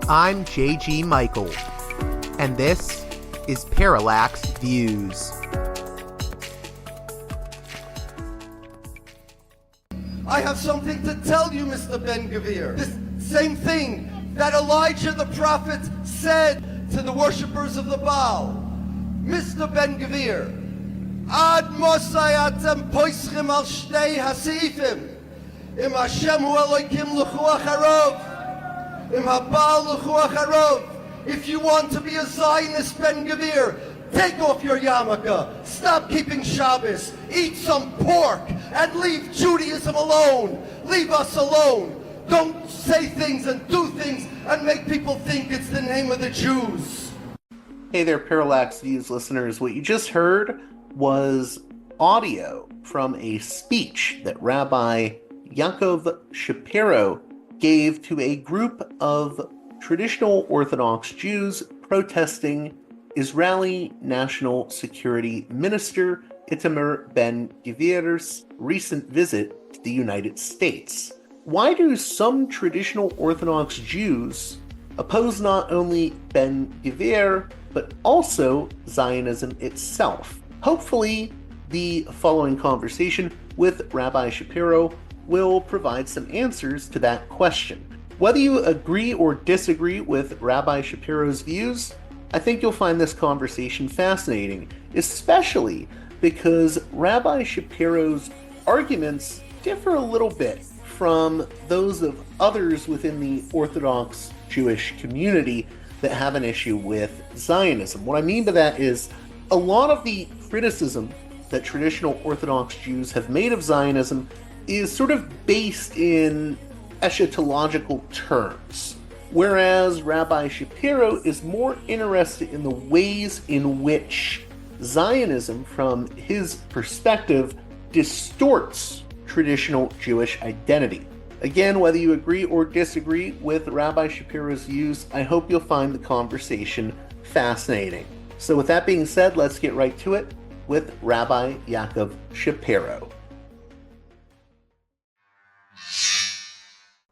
I'm J.G. Michael, and this is Parallax Views. I have something to tell you, Mr. Ben-Gvir. This same thing that Elijah the prophet said to the worshippers of the Baal. Mr. Ben-Gvir, Ad Mosai atem poischim al shtei hasifim. Im Hashem hu Elokim l'chuach harov. Im Habal l'chuach harov. If you want to be a Zionist, Ben-Gvir, take off your yarmulke, stop keeping Shabbos, eat some pork, and leave Judaism alone. Leave us alone. Don't say things and do things and make people think it's the name of the Jews. Hey there, Parallax Views listeners. What you just heard was audio from a speech that Rabbi Yaakov Shapiro gave to a group of traditional Orthodox Jews protesting Israeli National Security Minister Itamar Ben-Gvir's recent visit to the United States. Why do some traditional Orthodox Jews oppose not only Ben-Gvir, but also Zionism itself? Hopefully, the following conversation with Rabbi Shapiro will provide some answers to that question. Whether you agree or disagree with Rabbi Shapiro's views, I think you'll find this conversation fascinating, especially because Rabbi Shapiro's arguments differ a little bit from those of others within the Orthodox Jewish community that have an issue with Zionism. What I mean by that is a lot of the criticism that traditional Orthodox Jews have made of Zionism is sort of based in eschatological terms, whereas Rabbi Shapiro is more interested in the ways in which Zionism, from his perspective, distorts traditional Jewish identity. Again, whether you agree or disagree with Rabbi Shapiro's views, I hope you'll find the conversation fascinating. So with that being said, let's get right to it with Rabbi Yaakov Shapiro.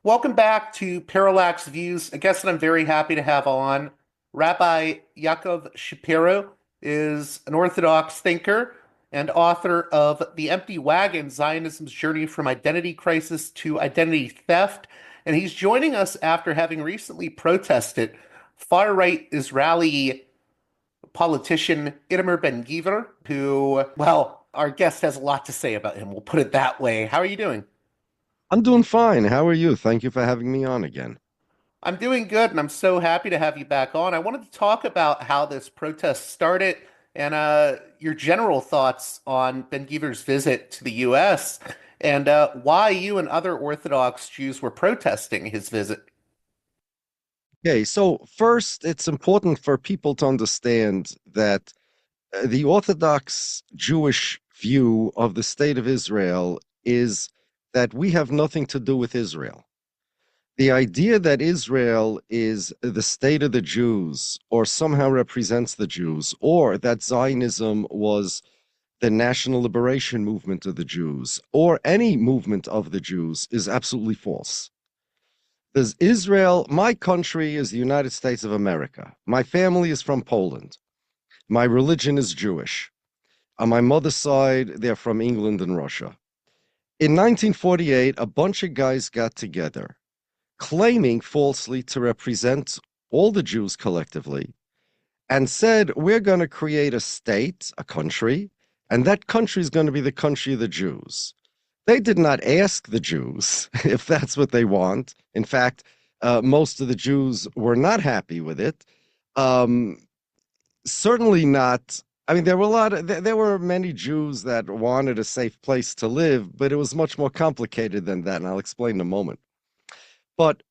Welcome back to Parallax Views. A guest that I'm very happy to have on, Rabbi Yaakov Shapiro, is an Orthodox thinker and author of The Empty Wagon, Zionism's Journey from Identity Crisis to Identity Theft. And he's joining us after having recently protested far-right Israeli politician Itamar Ben-Gvir, who, well, our guest has a lot to say about him. We'll put it that way. How are you doing? I'm doing fine. How are you? Thank you for having me on again. I'm doing good, and I'm so happy to have you back on. I wanted to talk about how this protest started and your general thoughts on Ben-Gvir's visit to the U.S. and why you and other Orthodox Jews were protesting his visit. Okay, so first, it's important for people to understand that the Orthodox Jewish view of the state of Israel is that we have nothing to do with Israel. The idea that Israel is the state of the Jews or somehow represents the Jews, or that Zionism was the national liberation movement of the Jews, or any movement of the Jews, is absolutely false. There's Israel, my country is the United States of America. My family is from Poland. My religion is Jewish. On my mother's side, they're from England and Russia. In 1948, a bunch of guys got together, claiming falsely to represent all the Jews collectively, and said, we're going to create a state, a country, and that country is going to be the country of the Jews. They did not ask the Jews if that's what they want. In fact, most of the Jews were not happy with it. Certainly not. I mean, there were many Jews that wanted a safe place to live, but it was much more complicated than that, and I'll explain in a moment. But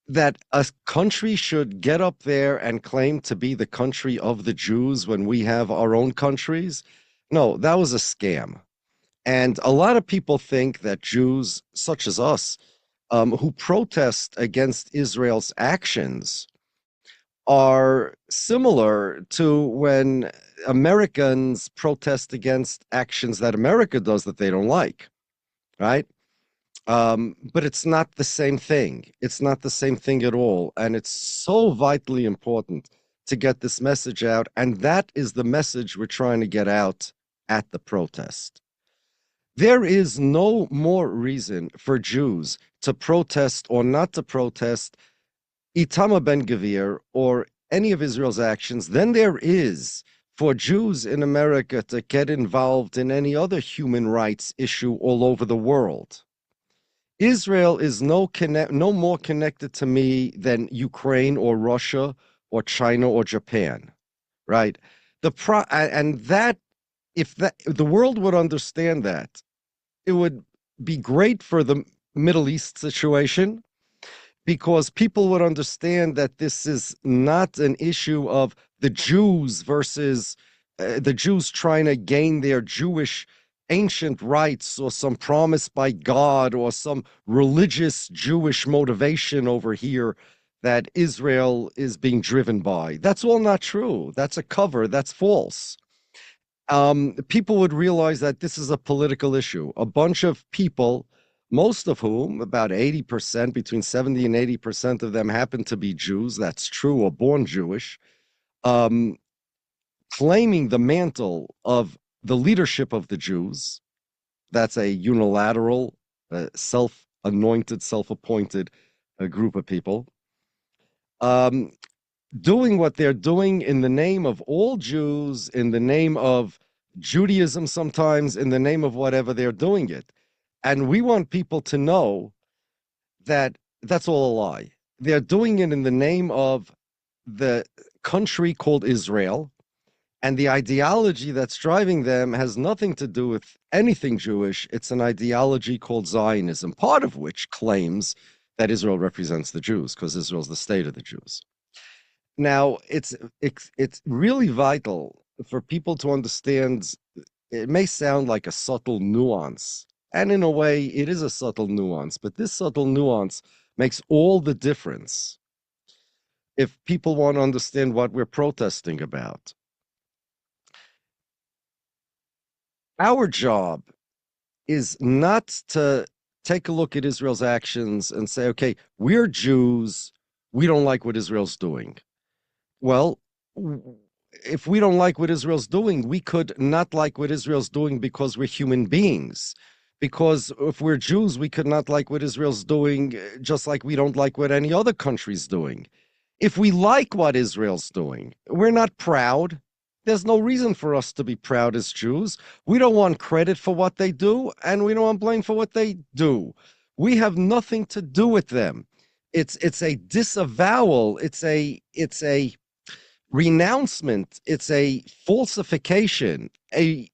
that a country should get up there and claim to be the country of the Jews when we have our own countries, no, that was a scam. And a lot of people think that Jews, such as us, who protest against Israel's actions, are similar to when Americans protest against actions that America does that they don't like, right? But it's not the same thing. It's not the same thing at all. And it's so vitally important to get this message out. And that is the message we're trying to get out at the protest. There is no more reason for Jews to protest or not to protest Itamar Ben-Gvir or any of Israel's actions than there is for Jews in America to get involved in any other human rights issue all over the world. Israel is no more connected to me than Ukraine or Russia or China or Japan, right? If the world would understand that, it would be great for the Middle East situation, because people would understand that this is not an issue of the Jews versus the Jews trying to gain their Jewish ancient rights or some promise by God or some religious Jewish motivation over here that Israel is being driven by. That's all not true. That's a cover. That's false. People would realize that this is a political issue. A bunch of people, most of whom, about 80%, between 70 and 80% of them happen to be Jews, that's true, or born Jewish, claiming the mantle of the leadership of the Jews. That's a unilateral, self-anointed, self-appointed group of people. Doing what they're doing in the name of all Jews, in the name of Judaism sometimes, in the name of whatever, they're doing it. And we want people to know that that's all a lie. They're doing it in the name of the country called Israel, and the ideology that's driving them has nothing to do with anything Jewish. It's an ideology called Zionism, part of which claims that Israel represents the Jews, because Israel's the state of the Jews. Now, it's really vital for people to understand. It may sound like a subtle nuance, and in a way, it is a subtle nuance, but this subtle nuance makes all the difference if people want to understand what we're protesting about. Our job is not to take a look at Israel's actions and say, okay, we're Jews, we don't like what Israel's doing. Well, if we don't like what Israel's doing, we could not like what Israel's doing because we're human beings. Because if we're Jews, we could not like what Israel's doing, just like we don't like what any other country's doing. If we like what Israel's doing, we're not proud. There's no reason for us to be proud as Jews. We don't want credit for what they do, and we don't want blame for what they do. We have nothing to do with them. It's a disavowal. It's a renouncement. It's a falsification, a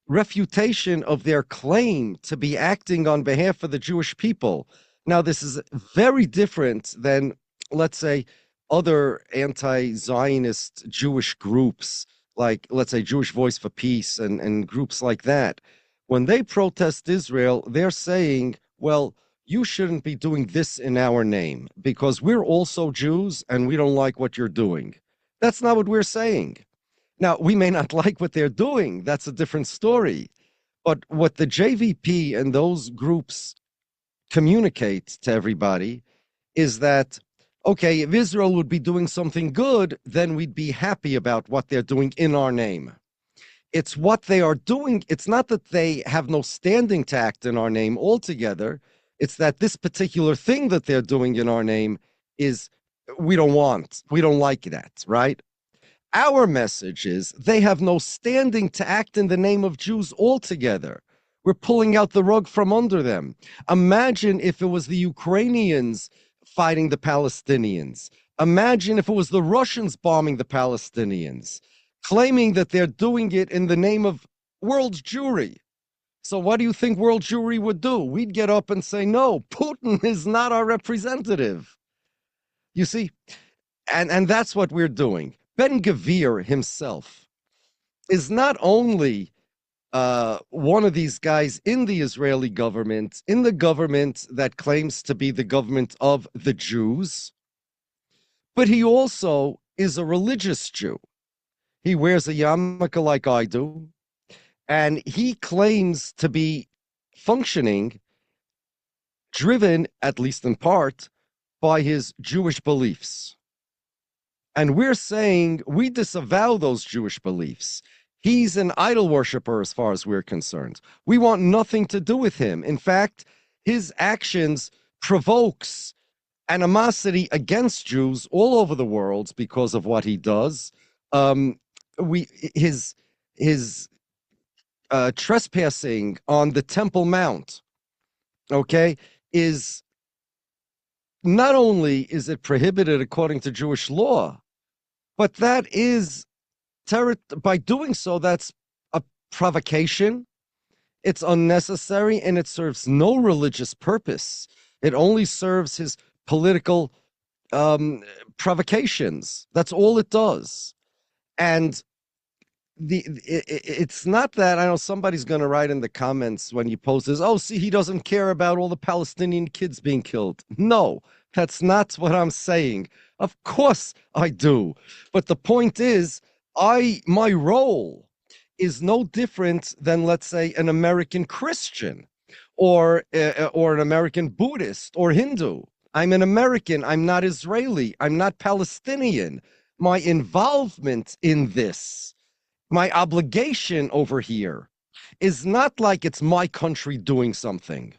refutation of their claim to be acting on behalf of the Jewish people. Now, this is very different than, let's say, other anti-Zionist Jewish groups, like, let's say, Jewish Voice for Peace and groups like that. When they protest Israel, they're saying, well, you shouldn't be doing this in our name because we're also Jews and we don't like what you're doing. That's not what we're saying. Now, we may not like what they're doing. That's a different story. But what the JVP and those groups communicate to everybody is that, okay, if Israel would be doing something good, then we'd be happy about what they're doing in our name. It's what they are doing. It's not that they have no standing to act in our name altogether. It's that this particular thing that they're doing in our name is we don't like that, right? Our message is they have no standing to act in the name of Jews altogether. We're pulling out the rug from under them. Imagine if it was the Ukrainians fighting the Palestinians. Imagine if it was the Russians bombing the Palestinians, claiming that they're doing it in the name of world Jewry. So what do you think world Jewry would do? We'd get up and say, no, Putin is not our representative. You see, and that's what we're doing. Ben-Gvir himself is not only one of these guys in the Israeli government, in the government that claims to be the government of the Jews, but he also is a religious Jew. He wears a yarmulke like I do, and he claims to be functioning driven, at least in part, by his Jewish beliefs. And we're saying we disavow those Jewish beliefs. He's an idol worshiper as far as we're concerned. We want nothing to do with him. In fact, his actions provokes animosity against Jews all over the world because of what he does. His trespassing on the Temple Mount, okay, is not only is it prohibited according to Jewish law, but that is by doing so, that's a provocation. It's unnecessary and it serves no religious purpose. It only serves his political provocations. That's all it does. And it's not that, I know somebody's going to write in the comments when you post this, oh, see, he doesn't care about all the Palestinian kids being killed. No, that's not what I'm saying. Of course I do. But the point is, my role is no different than, let's say, an American Christian or an American Buddhist or Hindu. I'm an American. I'm not Israeli. I'm not Palestinian. My involvement in this, my obligation over here, is not like it's my country doing something.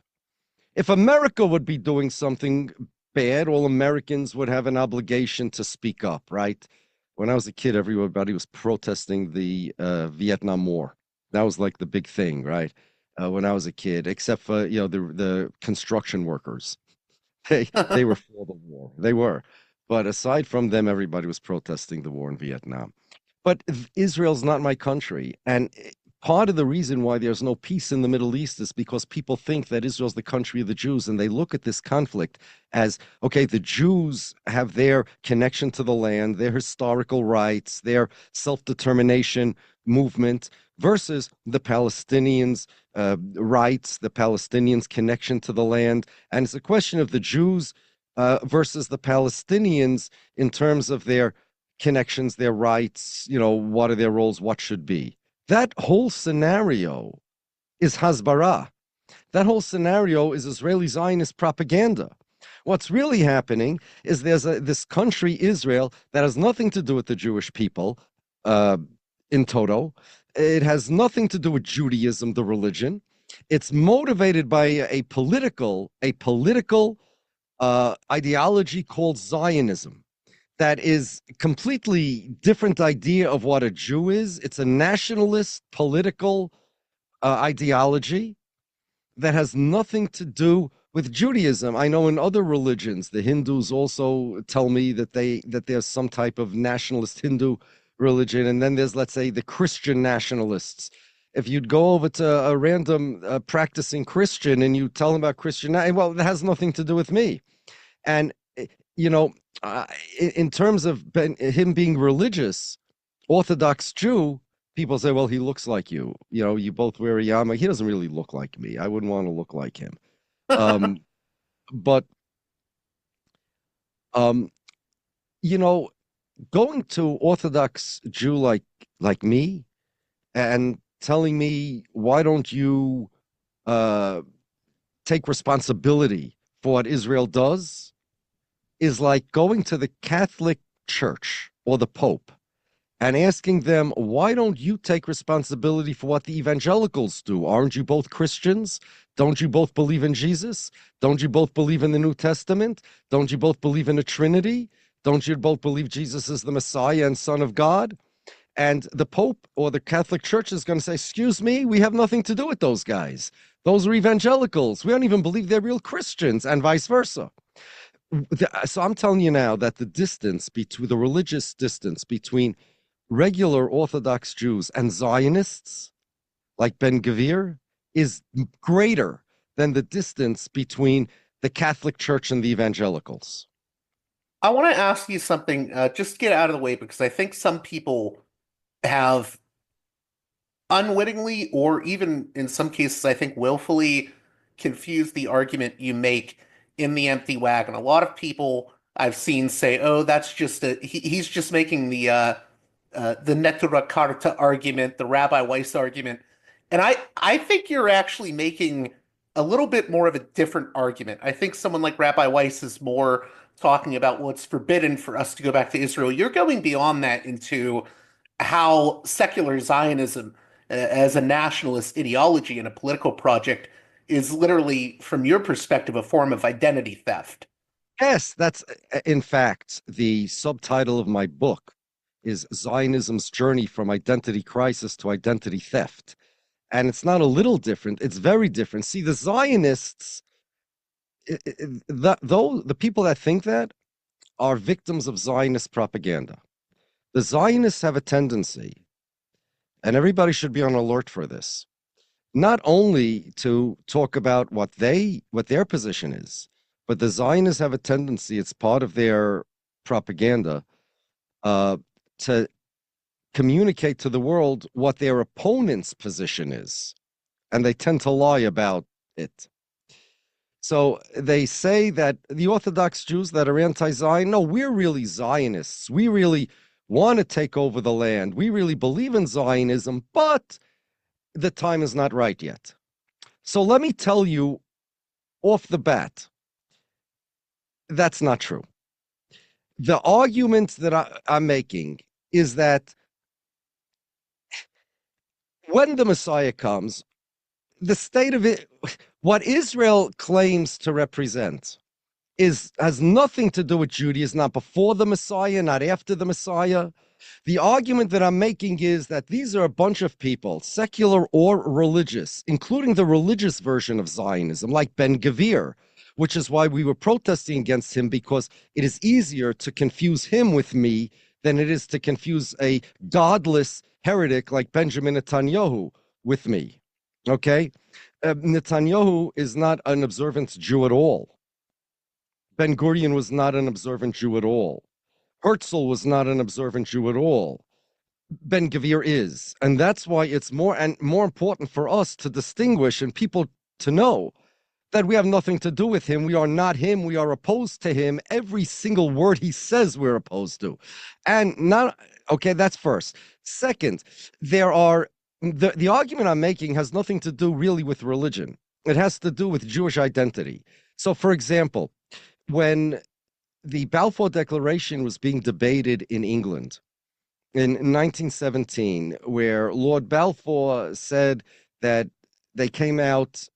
If America would be doing something bad, all Americans would have an obligation to speak up, right? When I was a kid, everybody was protesting the Vietnam War. That was like the big thing, right? When I was a kid, except for, the construction workers. They were for the war. They were. But aside from them, everybody was protesting the war in Vietnam. But Israel's not my country. And part of the reason why there's no peace in the Middle East is because people think that Israel's the country of the Jews, and they look at this conflict as, okay, the Jews have their connection to the land, their historical rights, their self-determination movement, versus the Palestinians' rights, the Palestinians' connection to the land. And it's a question of the Jews versus the Palestinians in terms of their connections, their rights, what are their roles, what should be. That whole scenario is Hasbara. That whole scenario is Israeli Zionist propaganda. What's really happening is there's this country, Israel, that has nothing to do with the Jewish people in toto. It has nothing to do with Judaism, the religion. It's motivated by a political ideology called Zionism. That is a completely different idea of what a Jew is. It's a nationalist political ideology that has nothing to do with Judaism. I know in other religions, the Hindus also tell me that there's some type of nationalist Hindu religion, and then there's, let's say, the Christian nationalists. If you'd go over to a random practicing Christian and you tell him about Christian, well, that has nothing to do with me. And in terms of him being religious, Orthodox Jew, people say, well, he looks like you. You both wear a yarmulke. He doesn't really look like me. I wouldn't want to look like him. But, going to Orthodox Jew like me and telling me, why don't you take responsibility for what Israel does, is like going to the Catholic Church or the Pope and asking them, why don't you take responsibility for what the evangelicals do? Aren't you both Christians? Don't you both believe in Jesus? Don't you both believe in the New Testament? Don't you both believe in a Trinity? Don't you both believe Jesus is the Messiah and Son of God? And the Pope or the Catholic Church is going to say, excuse me, we have nothing to do with those guys. Those are evangelicals. We don't even believe they're real Christians, and vice versa. So I'm telling you now that the religious distance between regular Orthodox Jews and Zionists like Ben-Gvir is greater than the distance between the Catholic Church and the evangelicals. I want to ask you something, just to get out of the way, because I think some people have unwittingly, or even in some cases, I think willfully, confused the argument you make in the Empty Wagon. A lot of people I've seen say, "Oh, that's just he's just making the Neturei Karta argument, the Rabbi Weiss argument," and I think you're actually making a little bit more of a different argument. I think someone like Rabbi Weiss is more talking about what's forbidden for us to go back to Israel. You're going beyond that into how secular Zionism, as a nationalist ideology and a political project, is literally, from your perspective, a form of identity theft. Yes, that's in fact the subtitle of my book is Zionism's Journey from Identity Crisis to Identity Theft. And it's not a little different, it's very different. See, the Zionists, the people that think that are victims of Zionist propaganda. The Zionists have a tendency, and everybody should be on alert for this, not only to talk about what their position is, but the Zionists have a tendency, it's part of their propaganda, to communicate to the world what their opponent's position is. And they tend to lie about it. So they say that the Orthodox Jews that are anti-Zion, no, we're really Zionists. We really want to take over the land. We really believe in Zionism, but the time is not right yet. So let me tell you off the bat, that's not true. The argument that I'm making is that when the Messiah comes, the state of it, what Israel claims to represent has nothing to do with Judaism, not before the Messiah, not after the Messiah. The argument that I'm making is that these are a bunch of people, secular or religious, including the religious version of Zionism, like Ben-Gvir, which is why we were protesting against him, because it is easier to confuse him with me than it is to confuse a godless heretic like Benjamin Netanyahu with me. Okay? Netanyahu is not an observant Jew at all. Ben-Gurion was not an observant Jew at all. Herzl was not an observant Jew at all. Ben-Gvir is. And that's why it's more important for us to distinguish and people to know that we have nothing to do with him. We are not him. We are opposed to him. Every single word he says, we're opposed to. And not, okay, that's first. Second, there are, the argument I'm making has nothing to do really with religion. It has to do with Jewish identity. So, for example, when the Balfour Declaration was being debated in England in 1917, where Lord Balfour said that they came out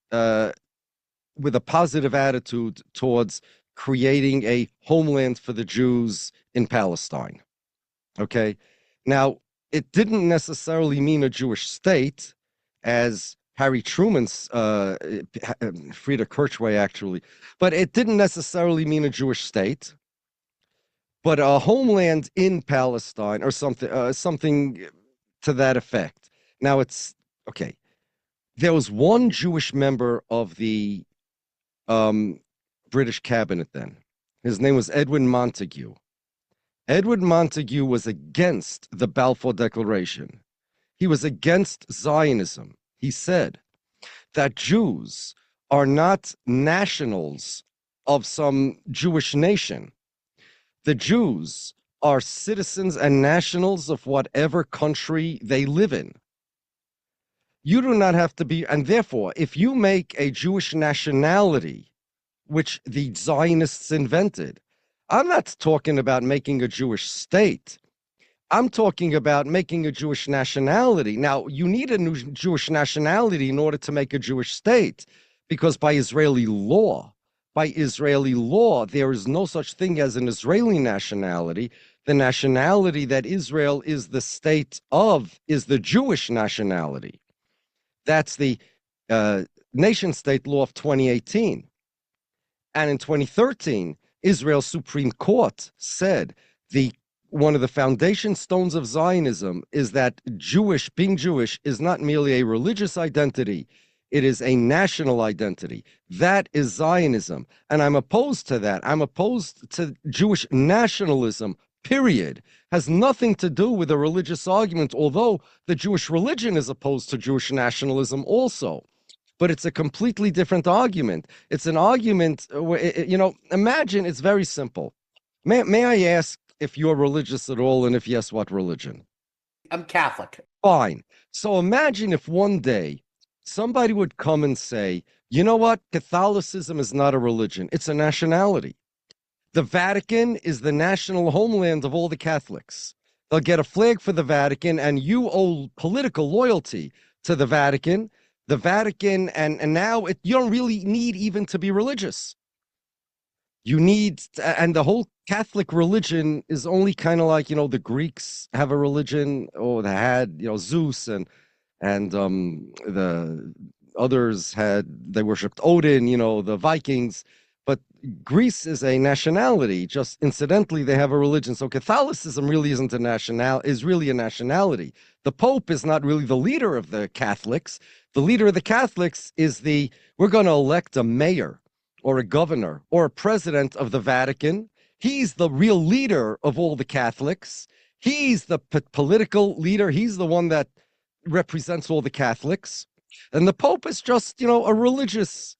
with a positive attitude towards creating a homeland for the Jews in Palestine. Okay? Now, it didn't necessarily mean a Jewish state, as Harry Truman's, Frieda Kirchway actually, but it didn't necessarily mean a Jewish state, but a homeland in Palestine or something to that effect. Now it's, okay, there was one Jewish member of the British cabinet then. His name was Edwin Montagu. Edwin Montagu was against the Balfour Declaration. He was against Zionism. He said that Jews are not nationals of some Jewish nation. The Jews are citizens and nationals of whatever country they live in. You do not have to be, and therefore, if you make a Jewish nationality, which the Zionists invented, I'm not talking about making a Jewish state. I'm talking about making a Jewish nationality. Now, you need a new Jewish nationality in order to make a Jewish state, because by Israeli law, there is no such thing as an Israeli nationality. The nationality that Israel is the state of is the Jewish nationality. That's the nation-state law of 2018. And in 2013, Israel's Supreme Court said one of the foundation stones of Zionism is that being Jewish is not merely a religious identity, it is a national identity. That is Zionism. And I'm opposed to that. I'm opposed to Jewish nationalism, period. Has nothing to do with a religious argument, although the Jewish religion is opposed to Jewish nationalism also. But it's a completely different argument. It's an argument where, imagine it's very simple. May I ask if you're religious at all, and if yes, what religion? I'm Catholic. Fine. So imagine if one day somebody would come and say, you know what? Catholicism is not a religion, it's a nationality. The Vatican is the national homeland of all the Catholics. They'll get a flag for the Vatican, and you owe political loyalty to the Vatican. The Vatican, and now you don't really need even to be religious. You need, and the whole Catholic religion is only kind of like, the Greeks have a religion, or they had, Zeus, and the others they worshipped Odin, the Vikings. But Greece is a nationality. Just incidentally, they have a religion. So Catholicism really isn't is really a nationality. The Pope is not really the leader of the Catholics. The leader of the Catholics is we're going to elect a mayor or a governor or a president of the Vatican. He's the real leader of all the Catholics. He's the political leader. He's the one that represents all the Catholics. And the Pope is just, a religious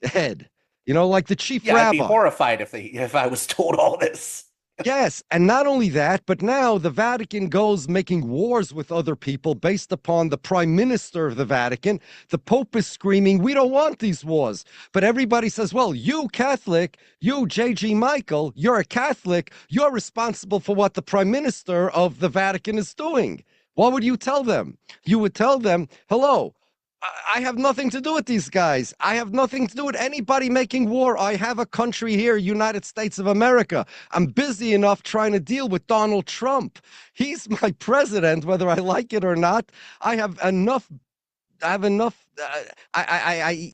head. Like the chief rabbi. I'd be horrified if I was told all this. Yes, and not only that, but now the Vatican goes making wars with other people based upon the prime minister of the Vatican. The Pope is screaming, we don't want these wars. But everybody says, well, you Catholic, you J.G. Michael, you're a Catholic, you're responsible for what the prime minister of the Vatican is doing. What would you tell them? You would tell them, hello, I have nothing to do with these guys. I have nothing to do with anybody making war. I have a country here, United States of America. I'm busy enough trying to deal with Donald Trump. He's my president, whether I like it or not. I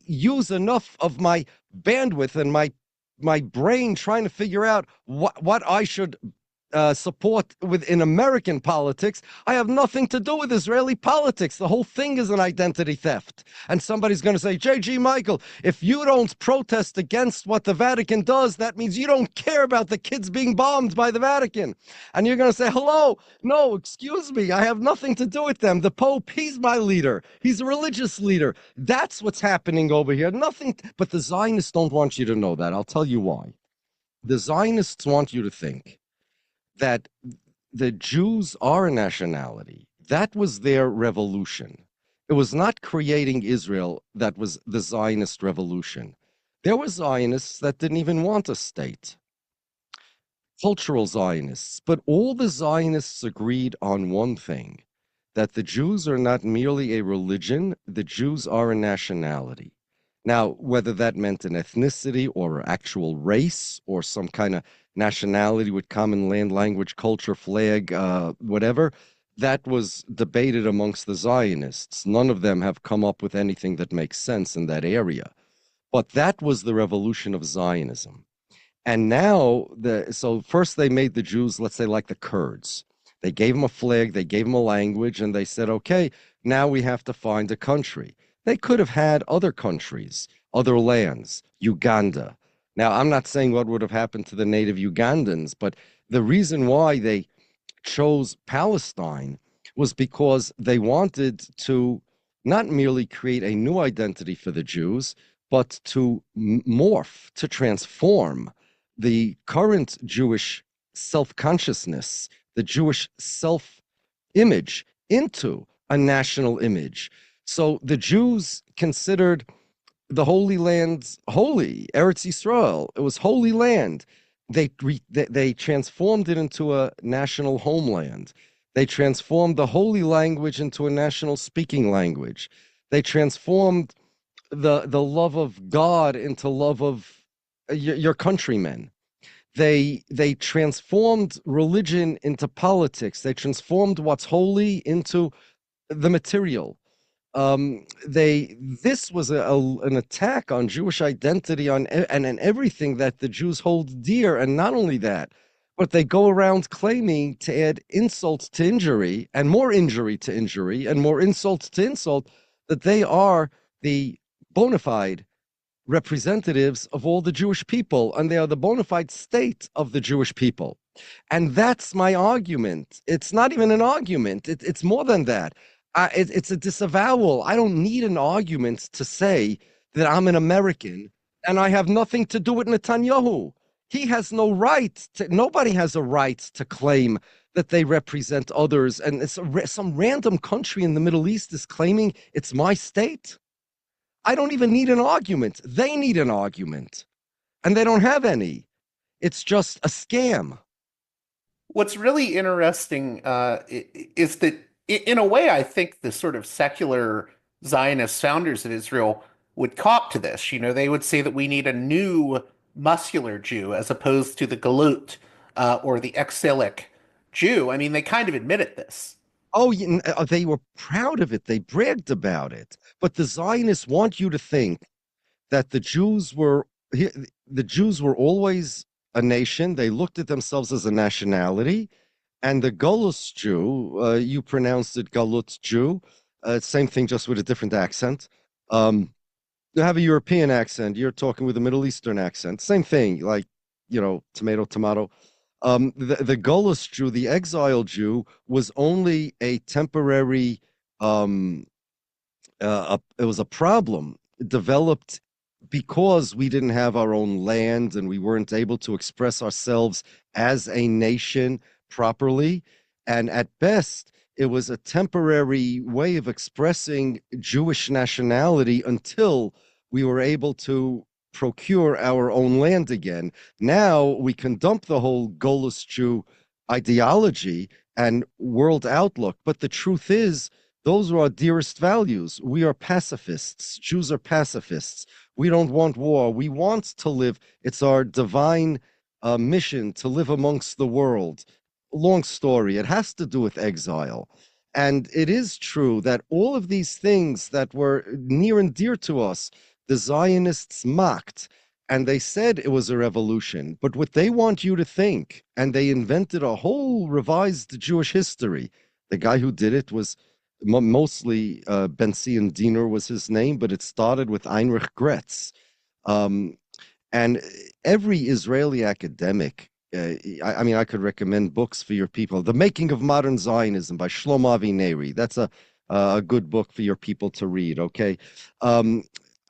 use enough of my bandwidth and my brain trying to figure out what I should support within American politics. I have nothing to do with Israeli politics. The whole thing is an identity theft. And somebody's going to say, J.G. Michael, if you don't protest against what the Vatican does, that means you don't care about the kids being bombed by the Vatican. And you're going to say, hello, no, excuse me, I have nothing to do with them. The Pope, he's my leader. He's a religious leader. That's what's happening over here. Nothing, but the Zionists don't want you to know that. I'll tell you why. The Zionists want you to think that the Jews are a nationality. That was their revolution. It was not creating Israel that was the Zionist revolution. There were Zionists that didn't even want a state, cultural Zionists, but all the Zionists agreed on one thing, that the Jews are not merely a religion, the Jews are a nationality. Now, whether that meant an ethnicity or an actual race or some kind of nationality with common land, language, culture, flag, whatever, that was debated amongst the Zionists. None of them have come up with anything that makes sense in that area. But that was the revolution of Zionism. And now, so first they made the Jews, let's say, like the Kurds. They gave them a flag, they gave them a language, and they said, okay, now we have to find a country. They could have had other countries, other lands, Uganda. Now, I'm not saying what would have happened to the native Ugandans, but the reason why they chose Palestine was because they wanted to not merely create a new identity for the Jews, but to morph, to transform the current Jewish self-consciousness, the Jewish self-image into a national image. So the Jews considered the Holy Land holy, Eretz Yisrael. It was holy land. They transformed it into a national homeland. They transformed the holy language into a national speaking language. They transformed the love of God into love of your countrymen. They transformed religion into politics. They transformed what's holy into the material. This was an attack on Jewish identity and everything that the Jews hold dear. And not only that, but they go around claiming to add insult to injury and more injury to injury and more insult to insult, that they are the bona fide representatives of all the Jewish people, and they are the bona fide state of the Jewish people. And that's my argument. It's not even an argument. It's more than that. It's a disavowal. I don't need an argument to say that I'm an American and I have nothing to do with Netanyahu. He has no right to, nobody has a right to claim that they represent others, and some random country in the Middle East is claiming it's my state. I don't even need an argument. They need an argument, and they don't have any. It's just a scam. What's really interesting is that, in a way, I think the sort of secular Zionist founders of Israel would cop to this. You know, they would say that we need a new muscular Jew as opposed to the galut or the exilic Jew. I mean, they kind of admitted this. Oh, they were proud of it. They bragged about it. But the Zionists want you to think that the Jews were always a nation. They looked at themselves as a nationality, and the Golos Jew, you pronounced it Galut Jew, same thing, just with a different accent. You have a European accent. You're talking with a Middle Eastern accent. Same thing, like, tomato, tomato. The Golos Jew, the exile Jew, was only a temporary. It was a problem developed because we didn't have our own land and we weren't able to express ourselves as a nation properly. And at best, it was a temporary way of expressing Jewish nationality until we were able to procure our own land again. Now we can dump the whole Golos Jew ideology and world outlook. But the truth is, those are our dearest values. We are pacifists. Jews are pacifists. We don't want war. We want to live. It's our divine mission to live amongst the world. Long story. It has to do with exile. And it is true that all of these things that were near and dear to us, the Zionists mocked, and they said it was a revolution. But what they want you to think, and they invented a whole revised Jewish history. The guy who did it was mostly Ben-Zion Diener was his name, but it started with Heinrich Gretz. And every Israeli academic, I mean, I could recommend books for your people. The Making of Modern Zionism by Shlomo Avineri. That's a good book for your people to read, okay?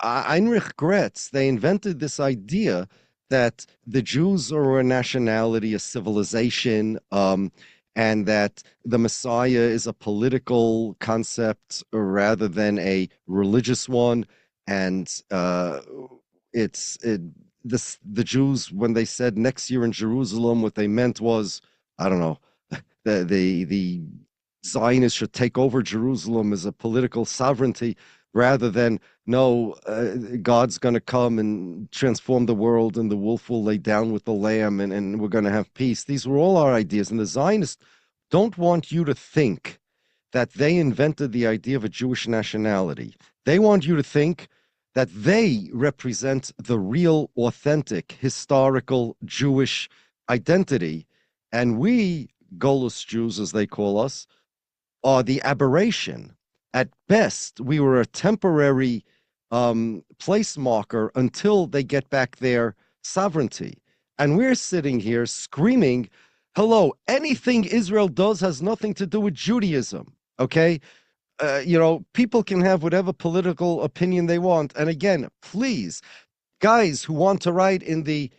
Heinrich Gretz, they invented this idea that the Jews are a nationality, a civilization, and that the Messiah is a political concept rather than a religious one. And the Jews, when they said next year in Jerusalem, what they meant was, I don't know, the Zionists should take over Jerusalem as a political sovereignty rather than, no, God's going to come and transform the world and the wolf will lay down with the lamb and we're going to have peace. These were all our ideas. And the Zionists don't want you to think that they invented the idea of a Jewish nationality. They want you to think that they represent the real, authentic, historical Jewish identity. And we, Golos Jews, as they call us, are the aberration. At best, we were a temporary place marker until they get back their sovereignty. And we're sitting here screaming, hello, anything Israel does has nothing to do with Judaism, okay? People can have whatever political opinion they want. And again, please, guys who want to write in the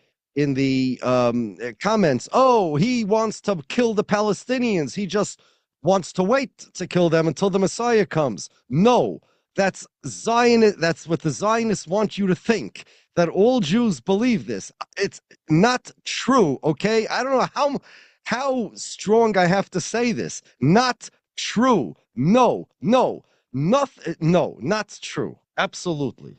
comments, oh, he wants to kill the Palestinians. He just wants to wait to kill them until the Messiah comes. No, that's Zionist. That's what the Zionists want you to think, that all Jews believe this. It's not true, okay? I don't know how strong I have to say this. Not true. No, not true. Absolutely.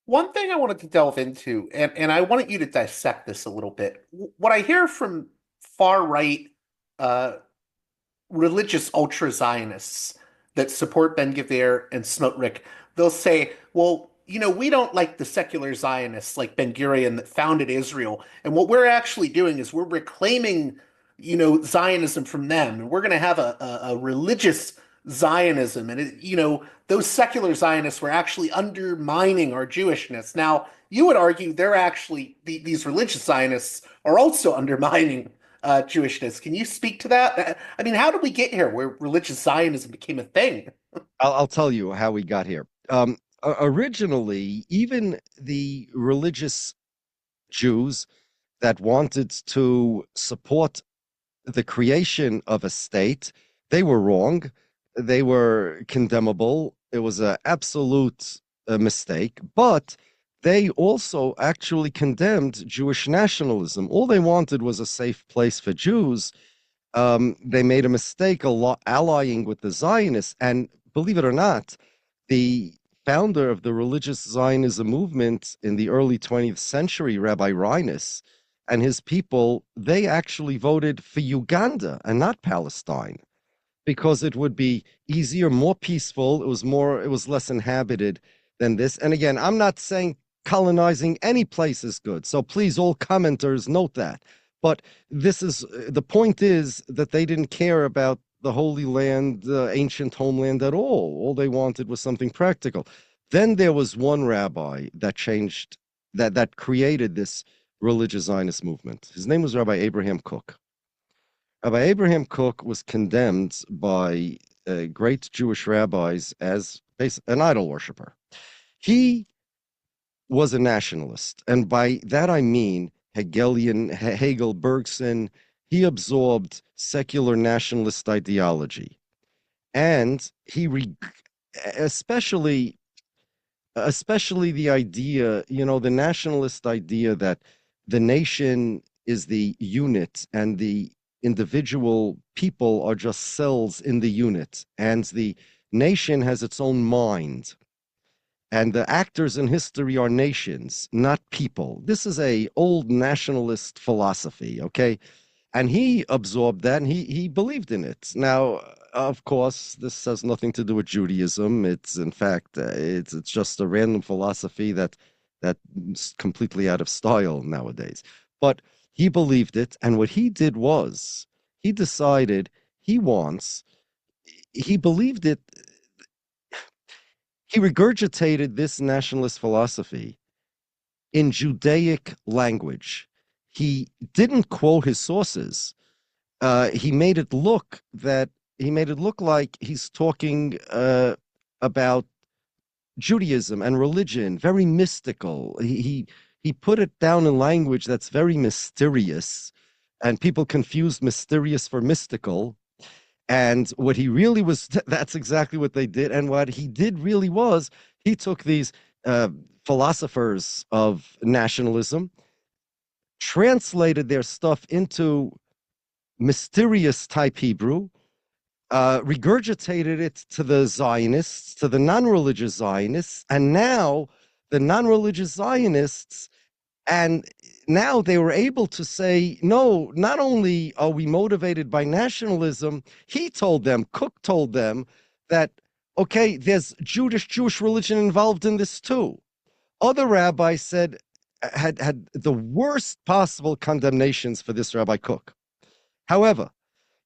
One thing I wanted to delve into, and I wanted you to dissect this a little bit. What I hear from far-right religious ultra-Zionists that support Ben-Gvir and Smotrich, they'll say, well, we don't like the secular Zionists like Ben-Gurion that founded Israel. And what we're actually doing is we're reclaiming, Zionism from them. And we're going to have a religious Zionism. And, those secular Zionists were actually undermining our Jewishness. Now, you would argue they're actually, these religious Zionists are also undermining Jewishness. Can you speak to that? I mean, how did we get here where religious Zionism became a thing? I'll tell you how we got here. Originally, even the religious Jews that wanted to support the creation of a state. They were wrong. They were condemnable. It was an absolute mistake. But they also actually condemned Jewish nationalism. All they wanted was a safe place for Jews. They made a mistake allying with the Zionists. And believe it or not, the founder of the religious Zionism movement in the early 20th century, Rabbi Revisionist, and his people, they actually voted for Uganda and not Palestine because it would be easier, more peaceful. It was less inhabited than this. And again, I'm not saying colonizing any place is good. So please, all commenters, note that. But the point is that they didn't care about the Holy Land, the ancient homeland at all. All they wanted was something practical. Then there was one rabbi that changed, that created this religious Zionist movement. His name was Rabbi Abraham Kook. Rabbi Abraham Kook was condemned by great Jewish rabbis as an idol worshiper. He was a nationalist, and by that I mean Hegelian, Hegel, Bergson. He absorbed secular nationalist ideology, and he especially the idea, the nationalist idea that the nation is the unit and the individual people are just cells in the unit, and the nation has its own mind. And the actors in history are nations, not people. This is a old nationalist philosophy, okay? And he absorbed that, and he believed in it. Now, of course, this has nothing to do with Judaism. It's, in fact, it's just a random philosophy that's completely out of style nowadays. But he believed it, and what he did was he decided he believed it. He regurgitated this nationalist philosophy in Judaic language. He didn't quote his sources. He made it look like he's talking about Judaism and religion, very mystical. He put it down in language that's very mysterious, and people confused mysterious for mystical. And what he really was, that's exactly what they did. And what he did really was, he took these philosophers of nationalism, translated their stuff into mysterious type Hebrew, regurgitated it to the Zionists, to the non-religious Zionists, and now the non-religious Zionists, and now they were able to say, no, not only are we motivated by nationalism, Kook told them that, okay, there's Jewish religion involved in this too. Other rabbis said, had the worst possible condemnations for this Rabbi Kook. However,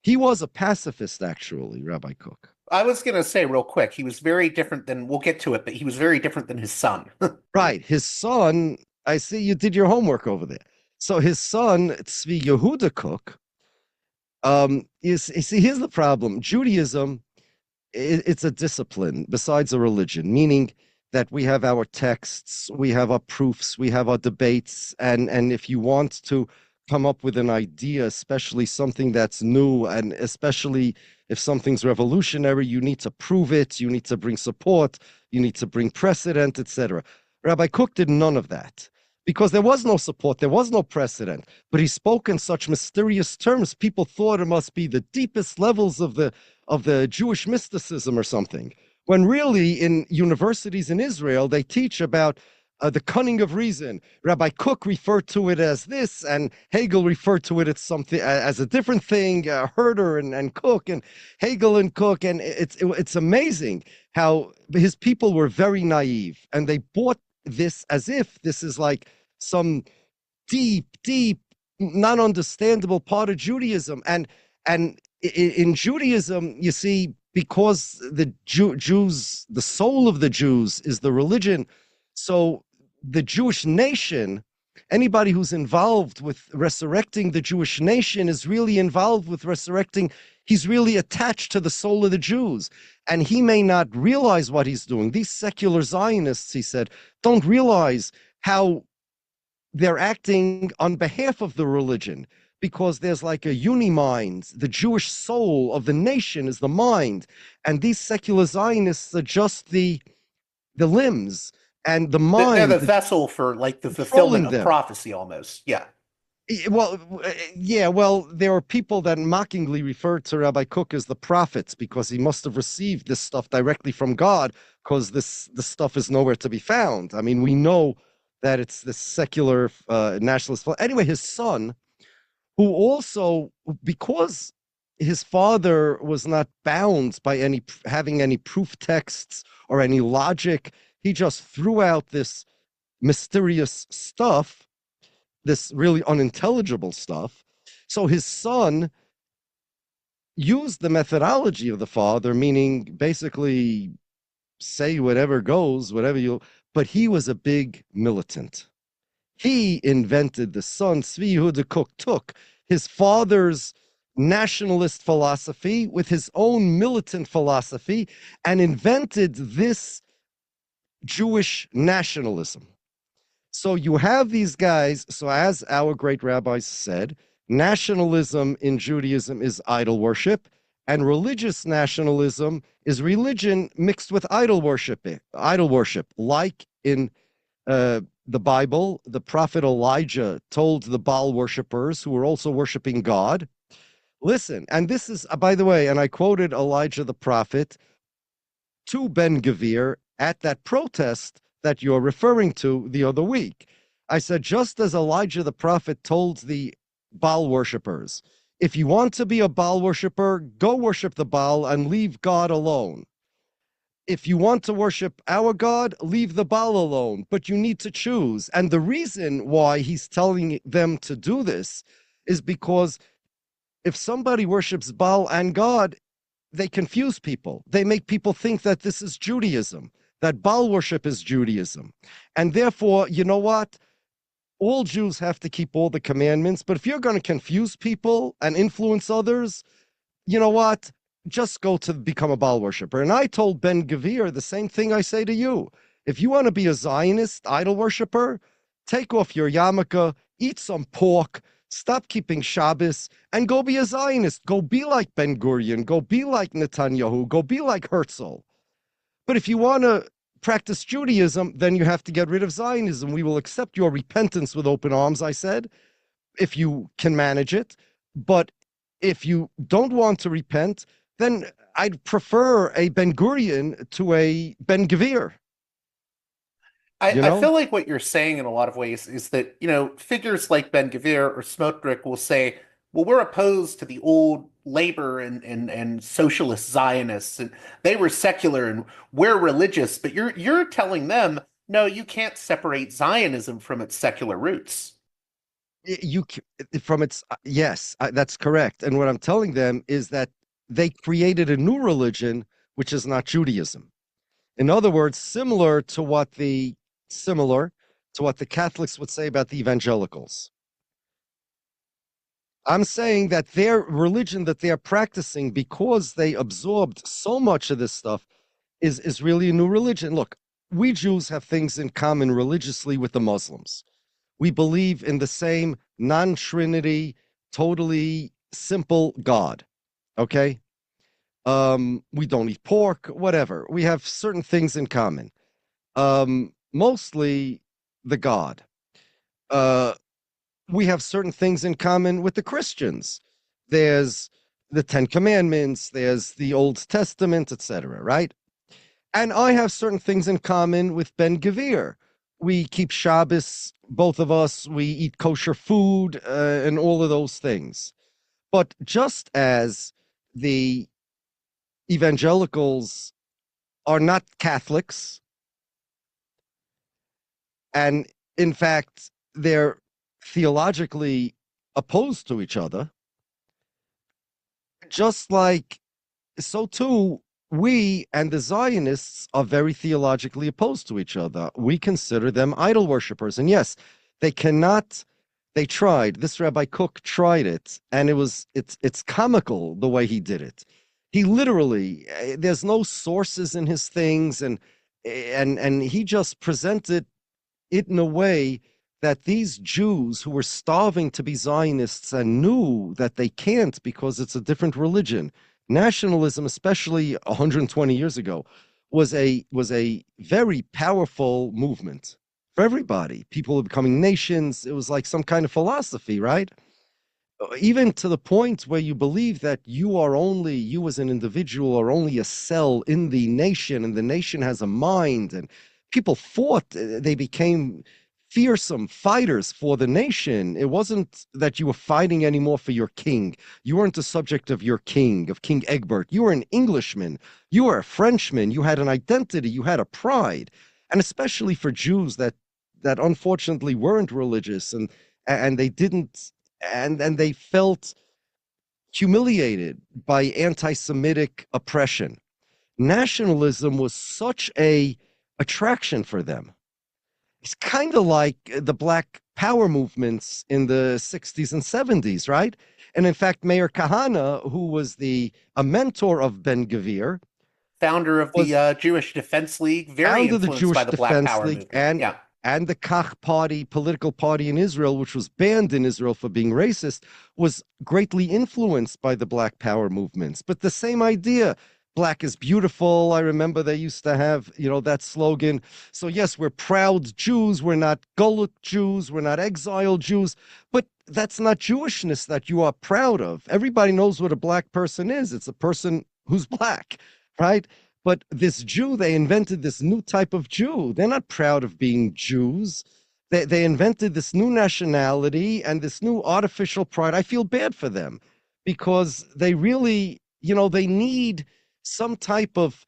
he was a pacifist, actually, Rabbi Kook. I was going to say real quick, he was very different than, we'll get to it, but he was very different than his son. Right. His son, I see you did your homework over there. So his son, Tzvi Yehuda Kook, you see, here's the problem. Judaism, it's a discipline besides a religion, meaning that we have our texts, we have our proofs, we have our debates, and if you want to come up with an idea, especially something that's new, and especially if something's revolutionary, you need to prove it, you need to bring support, you need to bring precedent, etc. Rabbi Kook did none of that because there was no support, there was no precedent, but he spoke in such mysterious terms, people thought it must be the deepest levels of the Jewish mysticism or something, when really in universities in Israel, they teach about the cunning of reason. Rabbi Kook referred to it as this, and Hegel referred to it as something as a different thing. Herder and Kook, and Hegel and Kook, and it's amazing how his people were very naive, and they bought this as if this is like some deep, not understandable part of Judaism. And in Judaism, you see, because the Jews, the soul of the Jews is the religion, so the Jewish nation, anybody who's involved with resurrecting the Jewish nation is really involved with resurrecting. He's really attached to the soul of the Jews. And he may not realize what he's doing. These secular Zionists, he said, don't realize how they're acting on behalf of the religion. because there's like a uni-mind. The Jewish soul of the nation is the mind, and these secular Zionists are just the limbs, and the They're mind the vessel for like the fulfillment controlling of them. prophecy almost. Yeah. Well, yeah, well, there are people that mockingly refer to Rabbi Kook as the prophets because he must have received this stuff directly from God, because this stuff is nowhere to be found. I mean, we know that it's the secular nationalist. Anyway, his son, who also, because his father was not bound by having any proof texts or any logic, he just threw out this mysterious stuff, this really unintelligible stuff. So his son used the methodology of the father, meaning basically say whatever goes, but he was a big militant. He invented the son, Tzvi Yehuda Kook took his father's nationalist philosophy with his own militant philosophy and invented this Jewish nationalism. So you have these guys. So as our great rabbis said, nationalism in Judaism is idol worship, and religious nationalism is religion mixed with idol worship. Like in the Bible, the prophet Elijah told the Baal worshippers who were also worshiping God, listen, and this is, by the way, and I quoted Elijah the prophet to Ben-Gvir at that protest that you're referring to the other week. I said, just as Elijah the prophet told the Baal worshippers, if you want to be a Baal worshipper, go worship the Baal and leave God alone. If you want to worship our God, leave the Baal alone, but you need to choose. And the reason why he's telling them to do this is because if somebody worships Baal and God, they confuse people. They make people think that this is Judaism, that Baal worship is Judaism. And therefore, you know what? All Jews have to keep all the commandments, but if you're going to confuse people and influence others, you know what? Just go to become a Baal worshiper. And I told Ben-Gvir the same thing I say to you. If you want to be a Zionist idol worshiper, take off your yarmulke, eat some pork, stop keeping Shabbos, and go be a Zionist. Go be like Ben-Gurion. Go be like Netanyahu. Go be like Herzl. But if you want to practice Judaism, then you have to get rid of Zionism. We will accept your repentance with open arms, I said, if you can manage it. But if you don't want to repent, then I'd prefer a Ben-Gurion to a Ben-Gvir. I feel like what you're saying in a lot of ways is that, figures like Ben-Gvir or Smotrich will say, well, we're opposed to the old labor and socialist Zionists, and they were secular and we're religious, but you're telling them, no, you can't separate Zionism from its secular roots. Yes, that's correct. And what I'm telling them is that they created a new religion, which is not Judaism. In other words, similar to what the Catholics would say about the evangelicals. I'm saying that their religion that they're practicing, because they absorbed so much of this stuff, is really a new religion. Look, we Jews have things in common religiously with the Muslims. We believe in the same non-Trinity, totally simple God. Okay? We don't eat pork, whatever. We have certain things in common. Mostly the God. We have certain things in common with the Christians. There's the Ten Commandments, there's the Old Testament, etc., right? And I have certain things in common with Ben-Gvir. We keep Shabbos, both of us, we eat kosher food, and all of those things. But just as the evangelicals are not Catholics, and in fact, they're theologically opposed to each other, just like, so too, we and the Zionists are very theologically opposed to each other. We consider them idol worshippers. And yes, they tried. This Rabbi Kook tried it, and it's comical the way he did it. He literally, there's no sources in his things, and he just presented it in a way that these Jews who were starving to be Zionists and knew that they can't because it's a different religion, nationalism, especially 120 years ago, was a very powerful movement for everybody. People were becoming nations. It was like some kind of philosophy, right? Even to the point where you believe that you as an individual are only a cell in the nation, and the nation has a mind, and people fought. They became fearsome fighters for the nation. It wasn't that you were fighting anymore for your king. You weren't the subject of your king, of King Egbert. You were an Englishman. You were a Frenchman. You had an identity. You had a pride. And especially for Jews that unfortunately weren't religious, and they didn't, and they felt humiliated by anti-Semitic oppression. Nationalism was such a attraction for them. It's kind of like the Black Power movements in the 60s and 70s, right? And in fact, Meir Kahane, who was a mentor of Ben-Gvir, founder of the Jewish Defense League, very influenced by the Black Power movement. And the Kook party, political party in Israel, which was banned in Israel for being racist, was greatly influenced by the Black Power movements. But the same idea, Black is beautiful. I remember they used to have, that slogan. So yes, we're proud Jews. We're not Golut Jews. We're not exiled Jews. But that's not Jewishness that you are proud of. Everybody knows what a Black person is. It's a person who's Black, right? But this Jew, they invented this new type of Jew. They're not proud of being Jews. They invented this new nationality and this new artificial pride. I feel bad for them because they really, they need some type of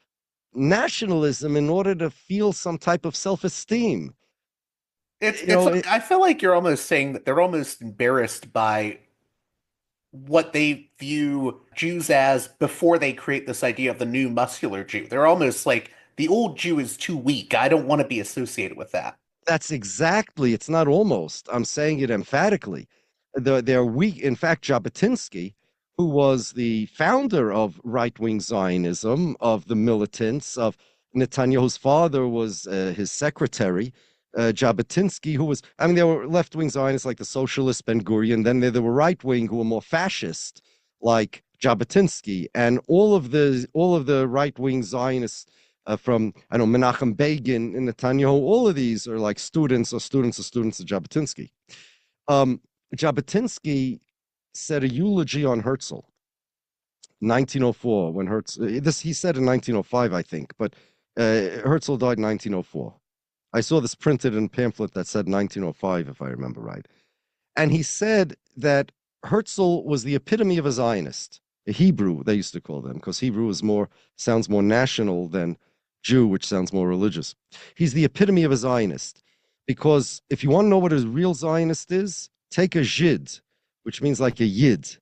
nationalism in order to feel some type of self-esteem. I feel like you're almost saying that they're almost embarrassed by what they view Jews as before they create this idea of the new muscular Jew. They're almost like, the old Jew is too weak. I don't want to be associated with that. That's exactly, it's not almost. I'm saying it emphatically. They're weak. In fact, Jabotinsky, who was the founder of right-wing Zionism, of the militants, of Netanyahu's father was his secretary, Jabotinsky, who was, there were left-wing Zionists like the socialist Ben-Gurion, then there were right-wing who were more fascist, like Jabotinsky, and all of the right-wing Zionists from, Menachem Begin and Netanyahu, all of these are like students of Jabotinsky. Jabotinsky said a eulogy on Herzl, 1904, when he said in 1905, I think, but Herzl died in 1904. I saw this printed in a pamphlet that said 1905, if I remember right. And he said that Herzl was the epitome of a Zionist, a Hebrew, they used to call them, because Hebrew sounds more national than Jew, which sounds more religious. He's the epitome of a Zionist, because if you want to know what a real Zionist is, take a Zhid, which means like a Yid.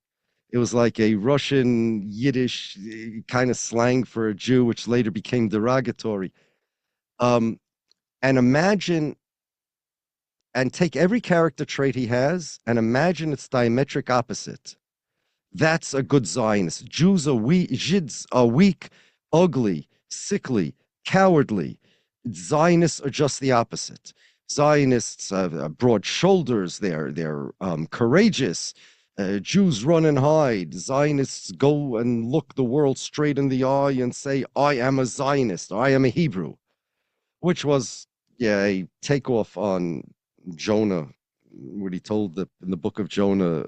It was like a Russian Yiddish kind of slang for a Jew, which later became derogatory. And imagine, and take every character trait he has and imagine its diametric opposite. That's a good Zionist. Jews are weak, Zids are weak, ugly, sickly, cowardly. Zionists are just the opposite. Zionists have broad shoulders, they're courageous. Jews run and hide. Zionists go and look the world straight in the eye and say, I am a Zionist, I am a Hebrew, which was a takeoff on Jonah, what he told in the book of Jonah,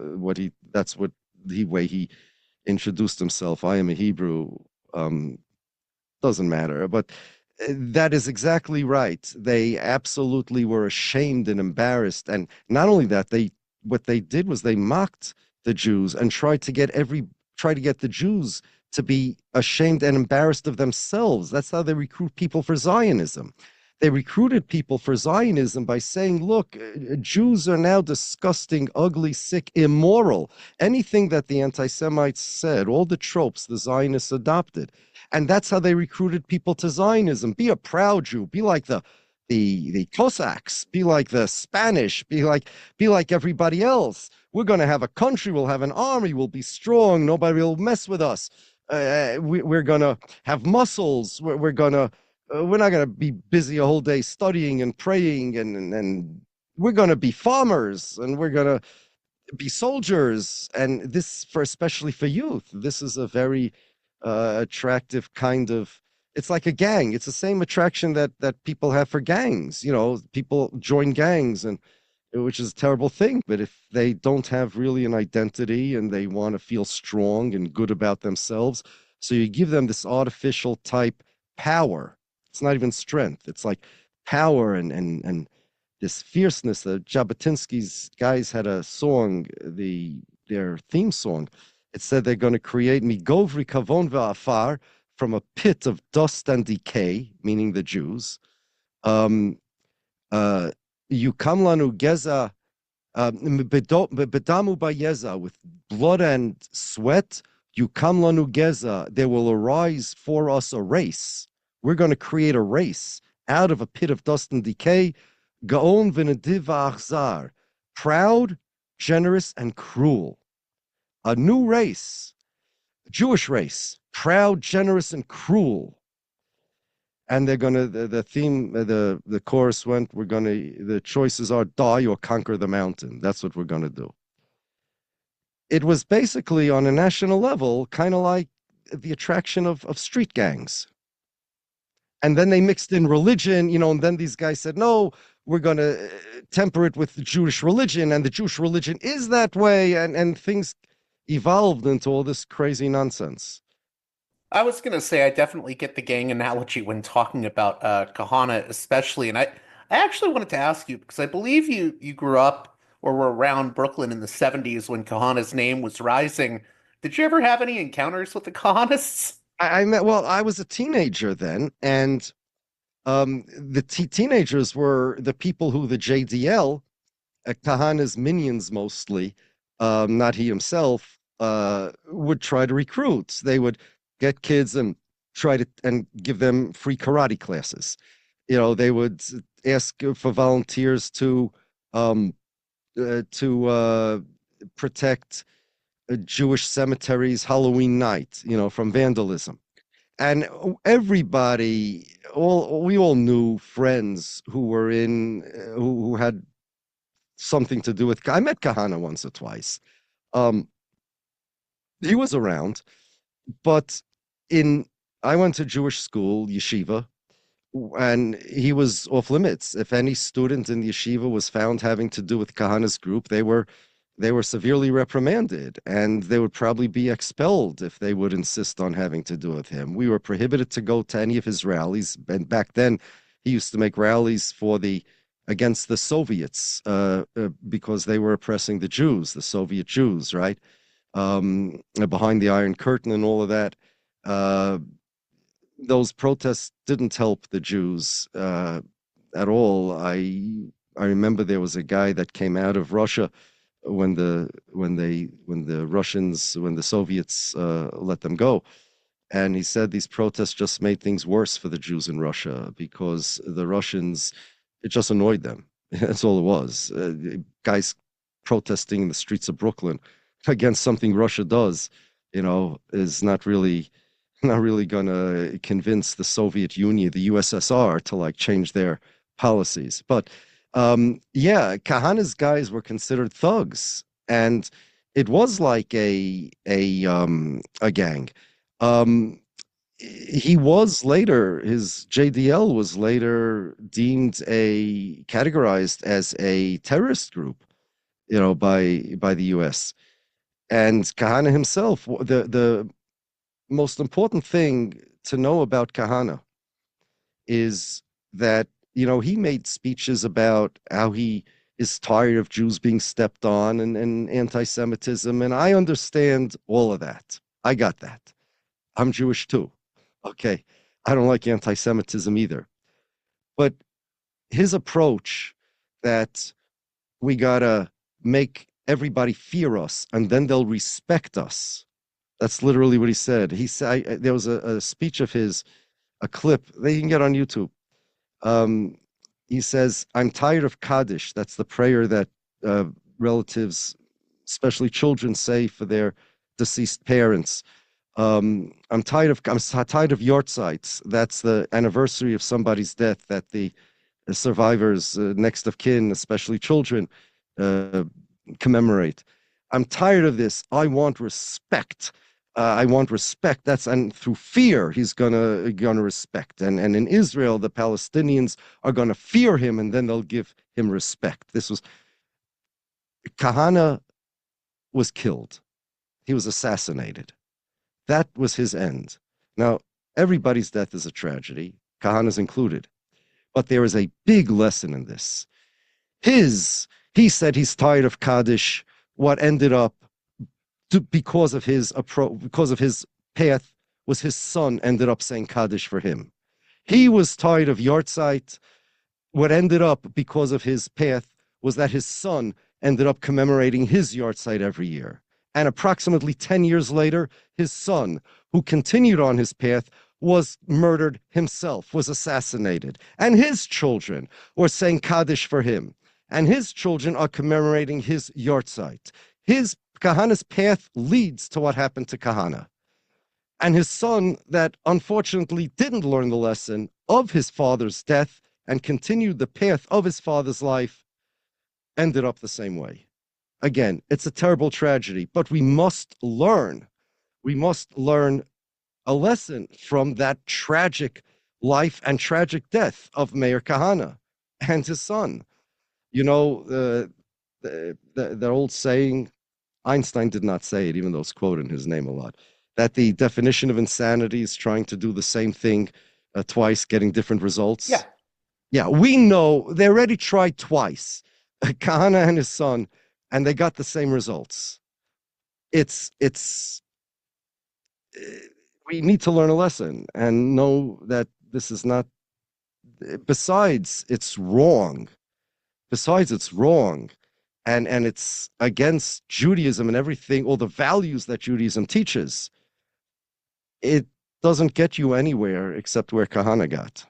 that's what the way he introduced himself. I am a Hebrew. Doesn't matter, but that is exactly right. They absolutely were ashamed and embarrassed, and not only that, what they did was they mocked the Jews and tried to get the Jews to be ashamed and embarrassed of themselves. That's how they recruit people for Zionism. They recruited people for Zionism by saying, look, Jews are now disgusting, ugly, sick, immoral. Anything that the anti-Semites said, all the tropes the Zionists adopted. And that's how they recruited people to Zionism. Be a proud Jew. Be like the Cossacks. Be like the Spanish. Be like everybody else. We're going to have a country. We'll have an army. We'll be strong. Nobody will mess with us. We're going to have muscles. We're not going to be busy a whole day studying and praying and we're going to be farmers and we're going to be soldiers. And this, for especially for youth, this is a very attractive kind of, it's like a gang. It's the same attraction that people have for gangs. People join gangs, and which is a terrible thing. But if they don't have really an identity and they want to feel strong and good about themselves, so you give them this artificial type power. It's not even strength. It's like power and this fierceness. The Jabotinsky's guys had a song, their theme song. It said they're going to create Migovri Kavon Va'afar, from a pit of dust and decay, meaning the Jews. Yukamlanu Geza, Bedamu Bayeza, with blood and sweat. Yukamlanu Geza, there will arise for us a race. We're going to create a race out of a pit of dust and decay. Gaon v'nediv v'achzar, proud, generous, and cruel. A new race, a Jewish race, proud, generous, and cruel. And they're going to, the theme, the chorus went, the choices are die or conquer the mountain. That's what we're going to do. It was basically on a national level, kind of like the attraction of street gangs. And then they mixed in religion, and then these guys said, no, we're going to temper it with the Jewish religion, and the Jewish religion is that way, and things evolved into all this crazy nonsense. I was going to say I definitely get the gang analogy when talking about Kahana especially, and I actually wanted to ask you, because I believe you grew up or were around Brooklyn in the 70s when Kahana's name was rising. Did you ever have any encounters with the Kahanists? I was a teenager then, and the teenagers were the people who the JDL, Kahana's minions mostly, not he himself, would try to recruit. They would get kids and try to and give them free karate classes. They would ask for volunteers to protect Jewish cemeteries Halloween night, from vandalism. And everybody, we all knew friends who were who had something to do with. I met Kahana once or twice. He was around, but I went to Jewish school, yeshiva, and he was off limits. If any student in the yeshiva was found having to do with Kahana's group, they were severely reprimanded, and they would probably be expelled if they would insist on having to do with him. We were prohibited to go to any of his rallies, and back then he used to make rallies against the Soviets because they were oppressing the Jews, the Soviet Jews, right? Behind the Iron Curtain and all of that. Those protests didn't help the Jews at all. I remember there was a guy that came out of Russia when the Soviets let them go, and he said these protests just made things worse for the Jews in Russia because the Russians, it just annoyed them. That's all it was. Guys protesting in the streets of Brooklyn against something Russia does, is not really going to convince the Soviet Union, the USSR, to change their policies. But Kahana's guys were considered thugs, and it was like a gang. He was later, his JDL was later categorized as a terrorist group, by the US. And Kahana himself, the most important thing to know about Kahana is that, he made speeches about how he is tired of Jews being stepped on and anti-Semitism. And I understand all of that. I got that. I'm Jewish too. Okay. I don't like anti-Semitism either. But his approach that we gotta make everybody fear us and then they'll respect us. That's literally what he said. He said, there was a speech of his, a clip that you can get on YouTube. He says, I'm tired of Kaddish. That's the prayer that relatives, especially children, say for their deceased parents. I'm tired of Yortzites. That's the anniversary of somebody's death that the survivors, next of kin, especially children, commemorate. I'm tired of this. I want respect. I want respect. And through fear, he's gonna respect. And in Israel, the Palestinians are gonna fear him, and then they'll give him respect. Kahana was killed. He was assassinated. That was his end. Now, everybody's death is a tragedy, Kahana's included. But there is a big lesson in this. He said he's tired of Kaddish. What ended up, because of his path, was his son ended up saying Kaddish for him. He was tired of Yortzeit. What ended up, because of his path, was that his son ended up commemorating his Yortzeit every year. And approximately 10 years later, his son, who continued on his path, was murdered himself, was assassinated. And his children were saying Kaddish for him. And his children are commemorating his Yortzeit. Kahana's path leads to what happened to Kahana. And his son, that unfortunately didn't learn the lesson of his father's death and continued the path of his father's life, ended up the same way. Again, it's a terrible tragedy, but we must learn. We must learn a lesson from that tragic life and tragic death of Meir Kahana and his son. You know, the old saying, Einstein did not say it, even though it's quoted in his name a lot, that the definition of insanity is trying to do the same thing twice, getting different results. Yeah. Yeah, we know they already tried twice, Kahana and his son, and they got the same results. We need to learn a lesson and know that this is not, besides it's wrong, and it's against Judaism and everything, all the values that Judaism teaches. It doesn't get you anywhere except where Kahana got.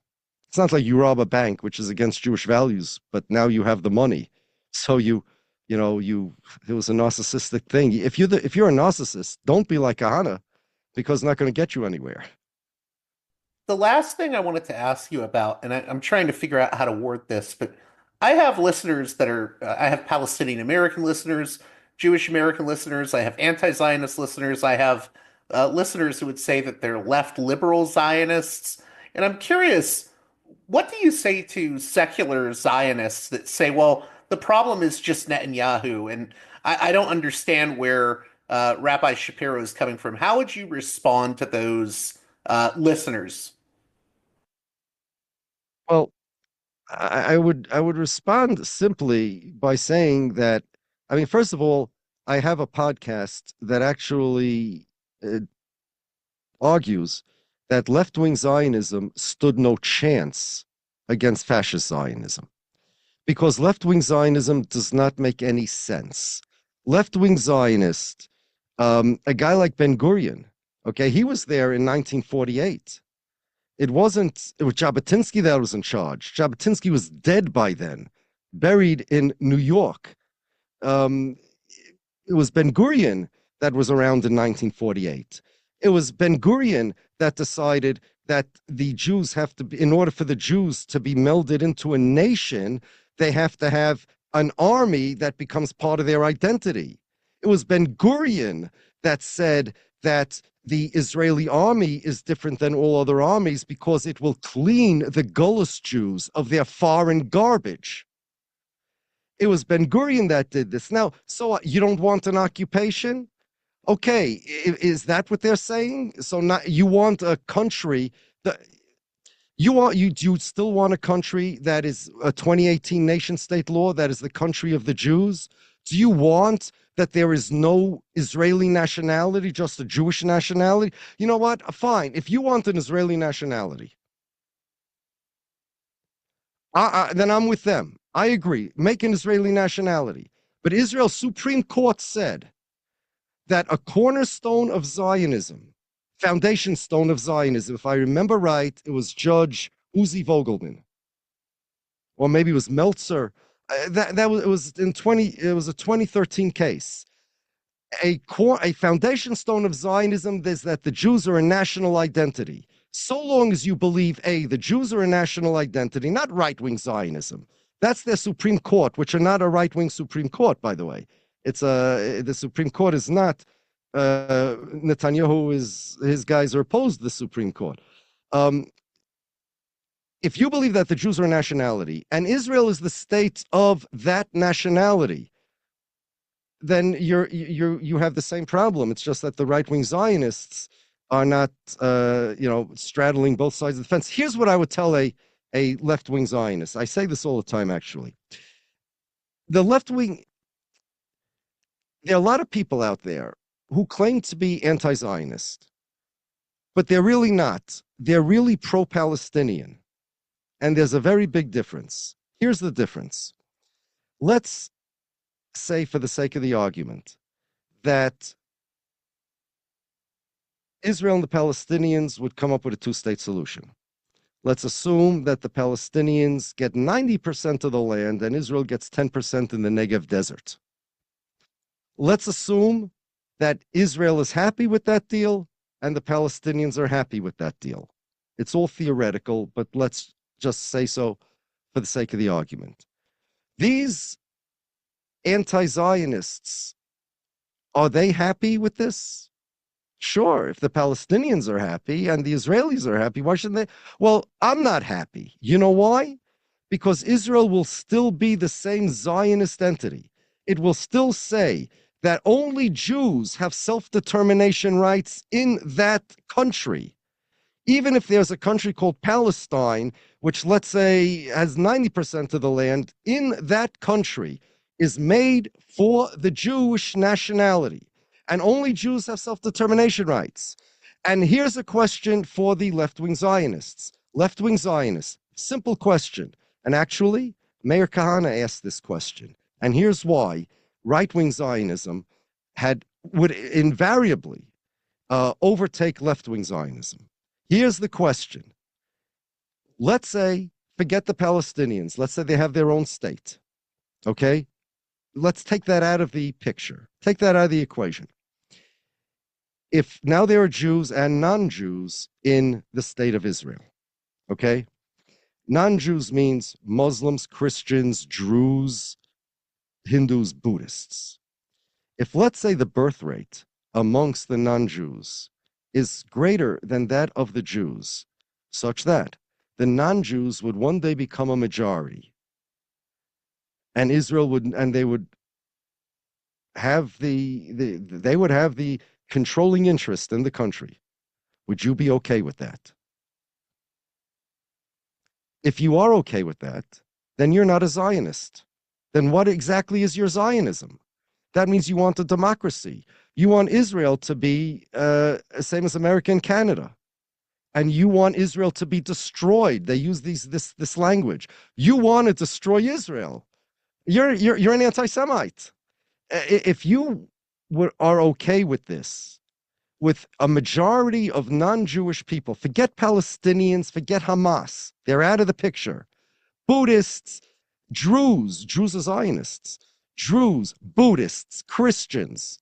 It's not like you rob a bank, which is against Jewish values, but now you have the money. So it was a narcissistic thing. If you're a narcissist, don't be like Kahana, because it's not going to get you anywhere. The last thing I wanted to ask you about, and I'm trying to figure out how to word this, but I have listeners that are, I have Palestinian American listeners, Jewish American listeners, I have anti-Zionist listeners, I have listeners who would say that they're left liberal Zionists. And I'm curious, what do you say to secular Zionists that say, well, the problem is just Netanyahu, and I don't understand where Rabbi Shapiro is coming from? How would you respond to those listeners? Well, I would respond simply by saying that, I mean, first of all, I have a podcast that actually argues that left-wing Zionism stood no chance against fascist Zionism, because left-wing Zionism does not make any sense. Left-wing Zionist, a guy like Ben-Gvir, okay, he was there in 1948. It was Jabotinsky that was in charge. Jabotinsky was dead by then, buried in New York. It was Ben-Gvir that was around in 1948. It was Ben-Gvir that decided that the Jews have to be, in order for the Jews to be melded into a nation, they have to have an army that becomes part of their identity. It was Ben-Gvir that said that the Israeli army is different than all other armies because it will clean the Gullus Jews of their foreign garbage. It was Ben-Gvir that did this. Now, so you don't want an occupation? Okay, is that what they're saying? So not, you want a country that you still want a country that is a 2018 nation state law, that is the country of the Jews? Do you want that there is no Israeli nationality, just a Jewish nationality? You know what? Fine. If you want an Israeli nationality, then I'm with them. I agree. Make an Israeli nationality. But Israel's Supreme Court said that a cornerstone of Zionism, foundation stone of Zionism, if I remember right, it was Judge Uzi Vogelman, or maybe it was Meltzer. It was a 2013 case. A foundation stone of Zionism is that the Jews are a national identity. So long as you believe, A, the Jews are a national identity, not right-wing Zionism. That's their Supreme Court, which are not a right-wing Supreme Court, by the way. The Supreme Court is not, Netanyahu his guys are opposed to the Supreme Court. If you believe that the Jews are a nationality and Israel is the state of that nationality, then you have the same problem. It's just that the right-wing Zionists are not, straddling both sides of the fence. Here's what I would tell a left-wing Zionist. I say this all the time, actually. The left-wing, there are a lot of people out there who claim to be anti-Zionist, but they're really not. They're really pro-Palestinian. And there's a very big difference. Here's the difference. Let's say, for the sake of the argument, that Israel and the Palestinians would come up with a two-state solution. Let's assume that the Palestinians get 90% of the land and Israel gets 10% in the Negev desert. Let's assume that Israel is happy with that deal and the Palestinians are happy with that deal. It's all theoretical, but let's just say so for the sake of the argument. These anti-Zionists, are they happy with this? Sure, if the Palestinians are happy and the Israelis are happy, why shouldn't they? Well, I'm not happy. You know why? Because Israel will still be the same Zionist entity. It will still say that only Jews have self-determination rights in that country. Even if there's a country called Palestine, which, let's say, has 90% of the land in that country, is made for the Jewish nationality. And only Jews have self-determination rights. And here's a question for the left-wing Zionists. Left-wing Zionists, simple question. And actually, Meir Kahane asked this question. And here's why. Right-wing Zionism would invariably overtake left-wing Zionism. Here's the question. Let's say, forget the Palestinians. Let's say they have their own state. Okay? Let's take that out of the picture. Take that out of the equation. If now there are Jews and non-Jews in the state of Israel, okay? Non-Jews means Muslims, Christians, Druze, Hindus, Buddhists. If, let's say, the birth rate amongst the non-Jews is greater than that of the Jews, such that the non-Jews would one day become a majority, and Israel would, and they would have the controlling interest in the country. Would you be okay with that? If you are okay with that, then you're not a Zionist. Then what exactly is your Zionism? That means you want a democracy. You want Israel to be same as America and Canada. And you want Israel to be destroyed. They use this language. You want to destroy Israel. You're an anti-Semite. If you are okay with this, with a majority of non-Jewish people, forget Palestinians, forget Hamas, they're out of the picture. Buddhists, Druze are Zionists, Druze, Buddhists, Christians,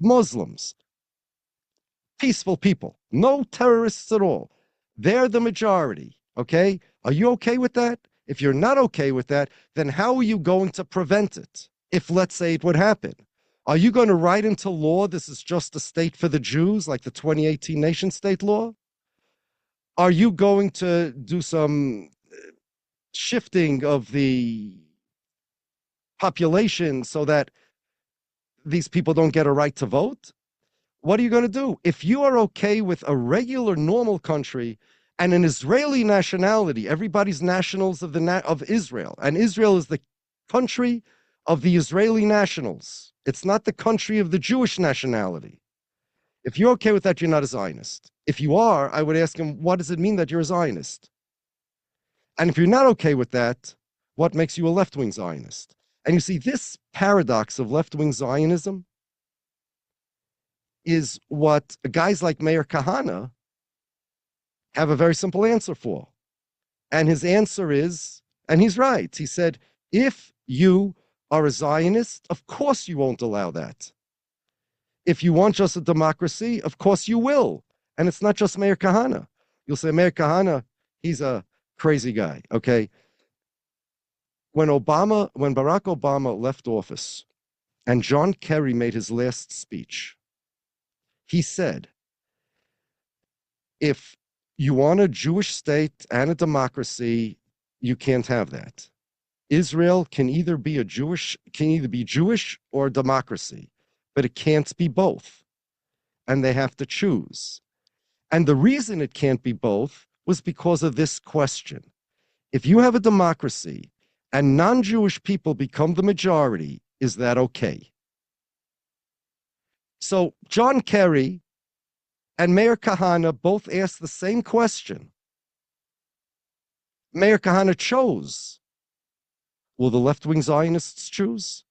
Muslims, peaceful people, no terrorists at all. They're the majority, okay? Are you okay with that? If you're not okay with that, then how are you going to prevent it? If, let's say, it would happen. Are you going to write into law this is just a state for the Jews, like the 2018 nation state law? Are you going to do some shifting of the population so that these people don't get a right to vote? What are you going to do? If you are okay with a regular, normal country and an Israeli nationality, everybody's nationals of Israel, and Israel is the country of the Israeli nationals. It's not the country of the Jewish nationality. If you're okay with that, you're not a Zionist. If you are, I would ask him, what does it mean that you're a Zionist? And if you're not okay with that, what makes you a left-wing Zionist? And you see, this paradox of left-wing Zionism is what guys like Meir Kahane have a very simple answer for. And his answer is, and he's right, he said, if you are a Zionist, of course you won't allow that. If you want just a democracy, of course you will. And it's not just Meir Kahane. You'll say, Meir Kahane, he's a crazy guy, okay? When Barack Obama left office and John Kerry made his last speech, he said, if you want a Jewish state and a democracy, you can't have that. Israel can either be Jewish or a democracy, but it can't be both. And they have to choose. And the reason it can't be both was because of this question. If you have a democracy and non-Jewish people become the majority, is that okay? So John Kerry and Meir Kahane both asked the same question. Meir Kahane chose. Will the left-wing Zionists choose?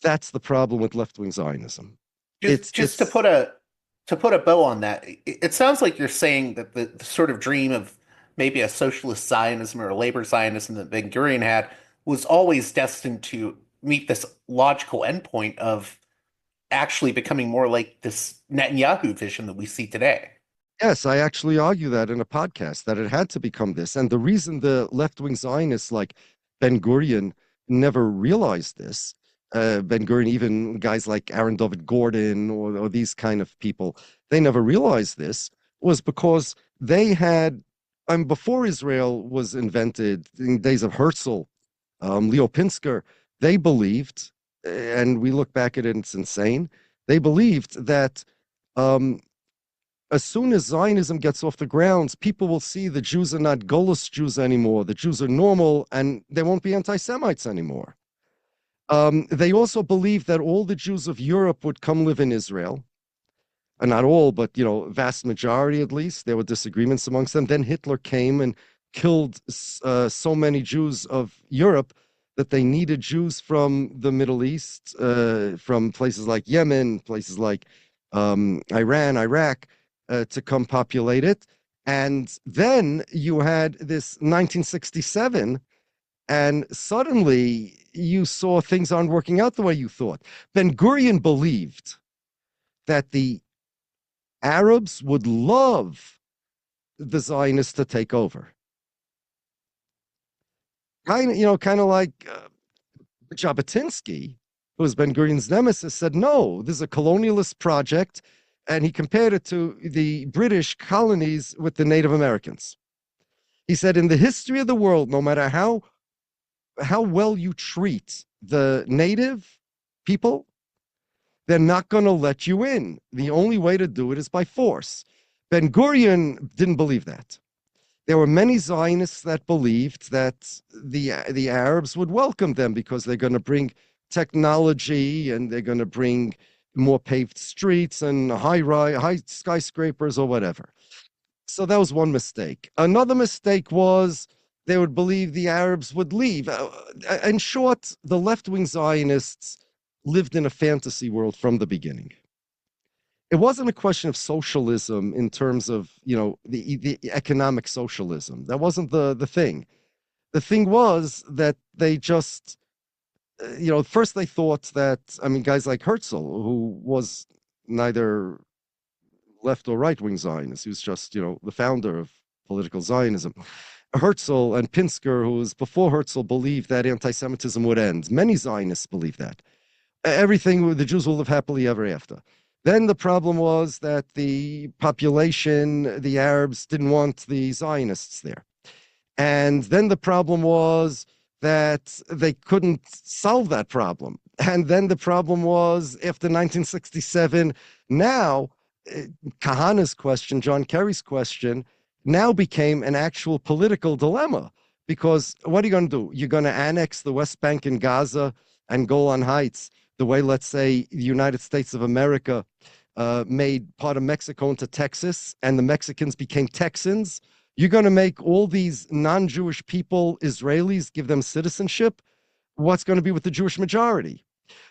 That's the problem with left-wing Zionism. Just to put a bow on that, it sounds like you're saying that the sort of dream of maybe a socialist Zionism or a labor Zionism that Ben-Gvir had was always destined to meet this logical endpoint of actually becoming more like this Netanyahu vision that we see today. Yes, I actually argue that in a podcast, that it had to become this. And the reason the left-wing Zionists like Ben-Gvir never realized this, Ben-Gvir, even guys like Aaron David Gordon or these kind of people, they never realized this, was because they had, before Israel was invented, in the days of Herzl, Leo Pinsker, they believed, and we look back at it, it's insane, they believed that as soon as Zionism gets off the ground, people will see the Jews are not Golos Jews anymore, the Jews are normal, and they won't be anti-Semites anymore. They also believed that all the Jews of Europe would come live in Israel. And not all, but, vast majority at least. There were disagreements amongst them. Then Hitler came and killed so many Jews of Europe that they needed Jews from the Middle East, from places like Yemen, places like Iran, Iraq, to come populate it. And then you had this 1967, and suddenly you saw things aren't working out the way you thought. Ben-Gvir believed that the Arabs would love the Zionists to take over. Kind of like Jabotinsky, who was Ben-Gurion's nemesis, said, no, this is a colonialist project, and he compared it to the British colonies with the Native Americans. He said, in the history of the world, no matter how well you treat the native people, they're not going to let you in. The only way to do it is by force. Ben-Gvir didn't believe that. There were many Zionists that believed that the Arabs would welcome them because they're going to bring technology and they're going to bring more paved streets and high skyscrapers or whatever. So that was one mistake. Another mistake was they would believe the Arabs would leave. In short, the left-wing Zionists lived in a fantasy world from the beginning. It wasn't a question of socialism in terms of, the economic socialism. That wasn't the thing. The thing was that they just, first they thought that, guys like Herzl, who was neither left or right-wing Zionist, he was just, the founder of political Zionism. Herzl and Pinsker, who was before Herzl, believed that anti-Semitism would end. Many Zionists believe that. Everything, the Jews will live happily ever after. Then the problem was that the population, the Arabs, didn't want the Zionists there. And then the problem was that they couldn't solve that problem. And then the problem was, after 1967, now, Kahane's question, John Kerry's question, now became an actual political dilemma. Because what are you going to do? You're going to annex the West Bank and Gaza and Golan Heights the way, let's say, the United States of America made part of Mexico into Texas, and the Mexicans became Texans. You're going to make all these non-Jewish people Israelis, give them citizenship. What's going to be with the Jewish majority?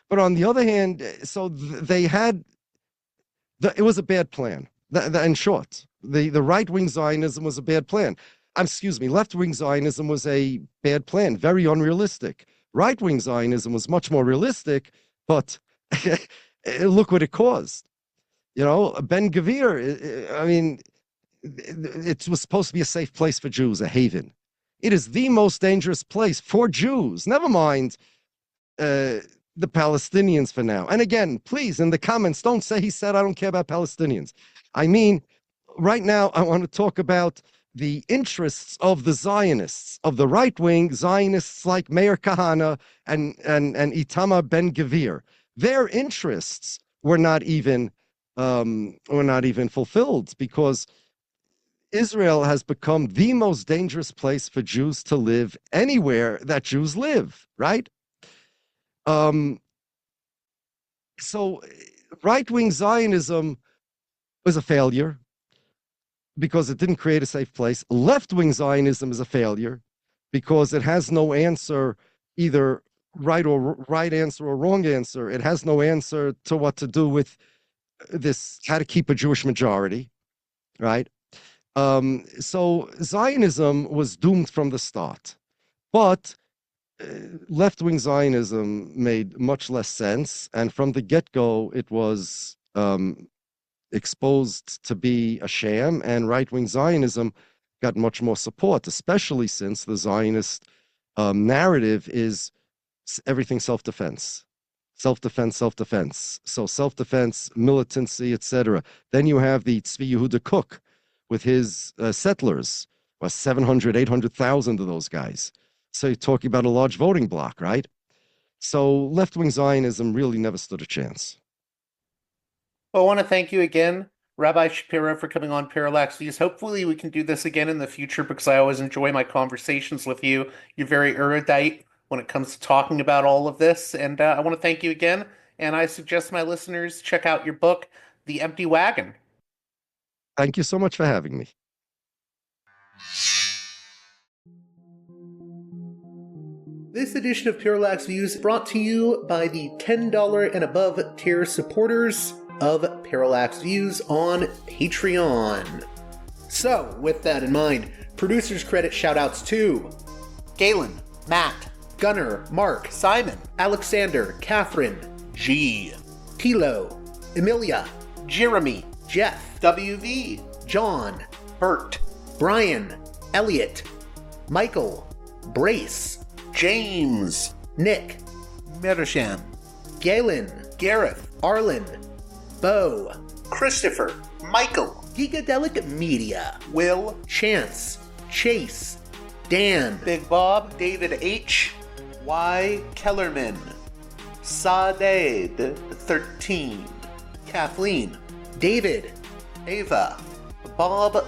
But on the other hand, so they had, it was a bad plan. In short, the right-wing Zionism was a bad plan. Left-wing Zionism was a bad plan, very unrealistic. Right-wing Zionism was much more realistic, but look what it caused. Ben-Gvir, I mean, it was supposed to be a safe place for Jews, a haven. It is the most dangerous place for Jews. Never mind the Palestinians for now. And again, please, in the comments, don't say he said I don't care about Palestinians. I mean, right now, I want to talk about the interests of the Zionists, of the right-wing Zionists like Meir Kahane and Itamar Ben-Gvir. Their interests were not even fulfilled, because Israel has become the most dangerous place for Jews to live anywhere that Jews live, right? So right-wing Zionism was a failure because it didn't create a safe place. Left-wing Zionism is a failure because it has no answer, either right answer or wrong answer. It has no answer to what to do with this, how to keep a Jewish majority, right? So Zionism was doomed from the start, but left-wing Zionism made much less sense, and from the get-go, it was exposed to be a sham, and right-wing Zionism got much more support, especially since the Zionist narrative is everything self-defense. Self-defense, self-defense. So self-defense, militancy, etc. Then you have the Tzvi Yehuda Kook with his settlers, 700, 800,000 of those guys. So you're talking about a large voting bloc, right? So left-wing Zionism really never stood a chance. Well, I want to thank you again, Rabbi Shapiro, for coming on Parallax Views. Hopefully we can do this again in the future, because I always enjoy my conversations with you. You're very erudite when it comes to talking about all of this, and I want to thank you again, and I suggest my listeners check out your book, The Empty Wagon. Thank you so much for having me. This edition of Parallax Views is brought to you by the $10 and above tier supporters of Parallax Views on Patreon. So, with that in mind, producers credit shoutouts to Galen, Matt, Gunnar, Mark, Simon, Alexander, Catherine, G, Tilo, Emilia, Jeremy, Jeff, WV, John, Bert, Brian, Elliot, Michael, Brace, James, Nick, Mersham, Galen, Gareth, Arlen, Bo, Christopher, Michael, Gigadelic Media, Will, Chance, Chase, Dan, Big Bob, David H, Y. Kellerman, Saded 13, Kathleen, David, Ava, Bob,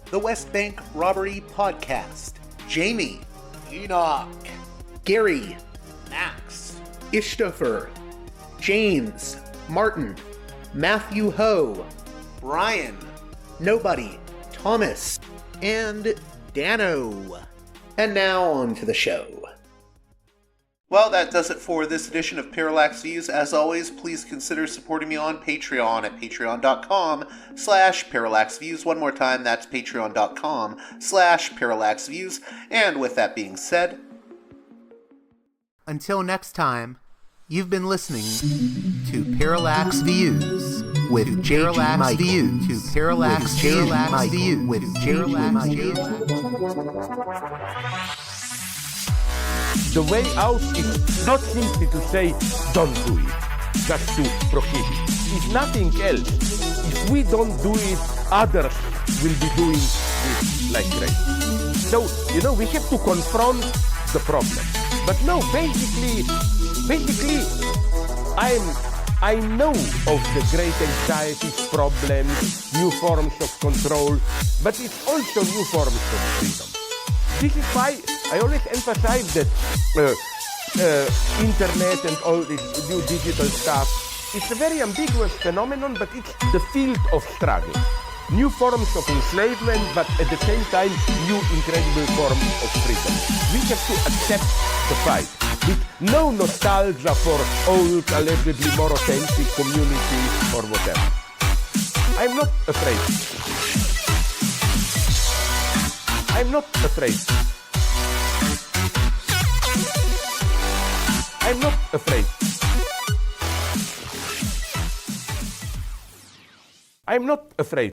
The West Bank Robbery Podcast, Jamie, Enoch, Gary, Max, Ishtofer, James, Martin, Matthew Ho, Brian, Nobody, Thomas, and Dano. And now on to the show. Well, that does it for this edition of Parallax Views. As always, please consider supporting me on Patreon at patreon.com/parallaxviews. One more time, that's patreon.com/parallaxviews. And with that being said, until next time, you've been listening to Parallax Views with Parallax Views to Parallax Views with Parallax Views. The way out is not simply to say, don't do it, just to prohibit. It's nothing else. If we don't do it, others will be doing it like crazy. So, we have to confront the problem. But no, basically, I know of the great anxieties, problems, new forms of control, but it's also new forms of freedom. This is why I always emphasize that internet and all this new digital stuff, it's a very ambiguous phenomenon, but it's the field of struggle. New forms of enslavement, but at the same time, new incredible forms of freedom. We have to accept the fight with no nostalgia for old, allegedly more authentic community or whatever. I'm not afraid. I'm not afraid. I'm not afraid. I'm not afraid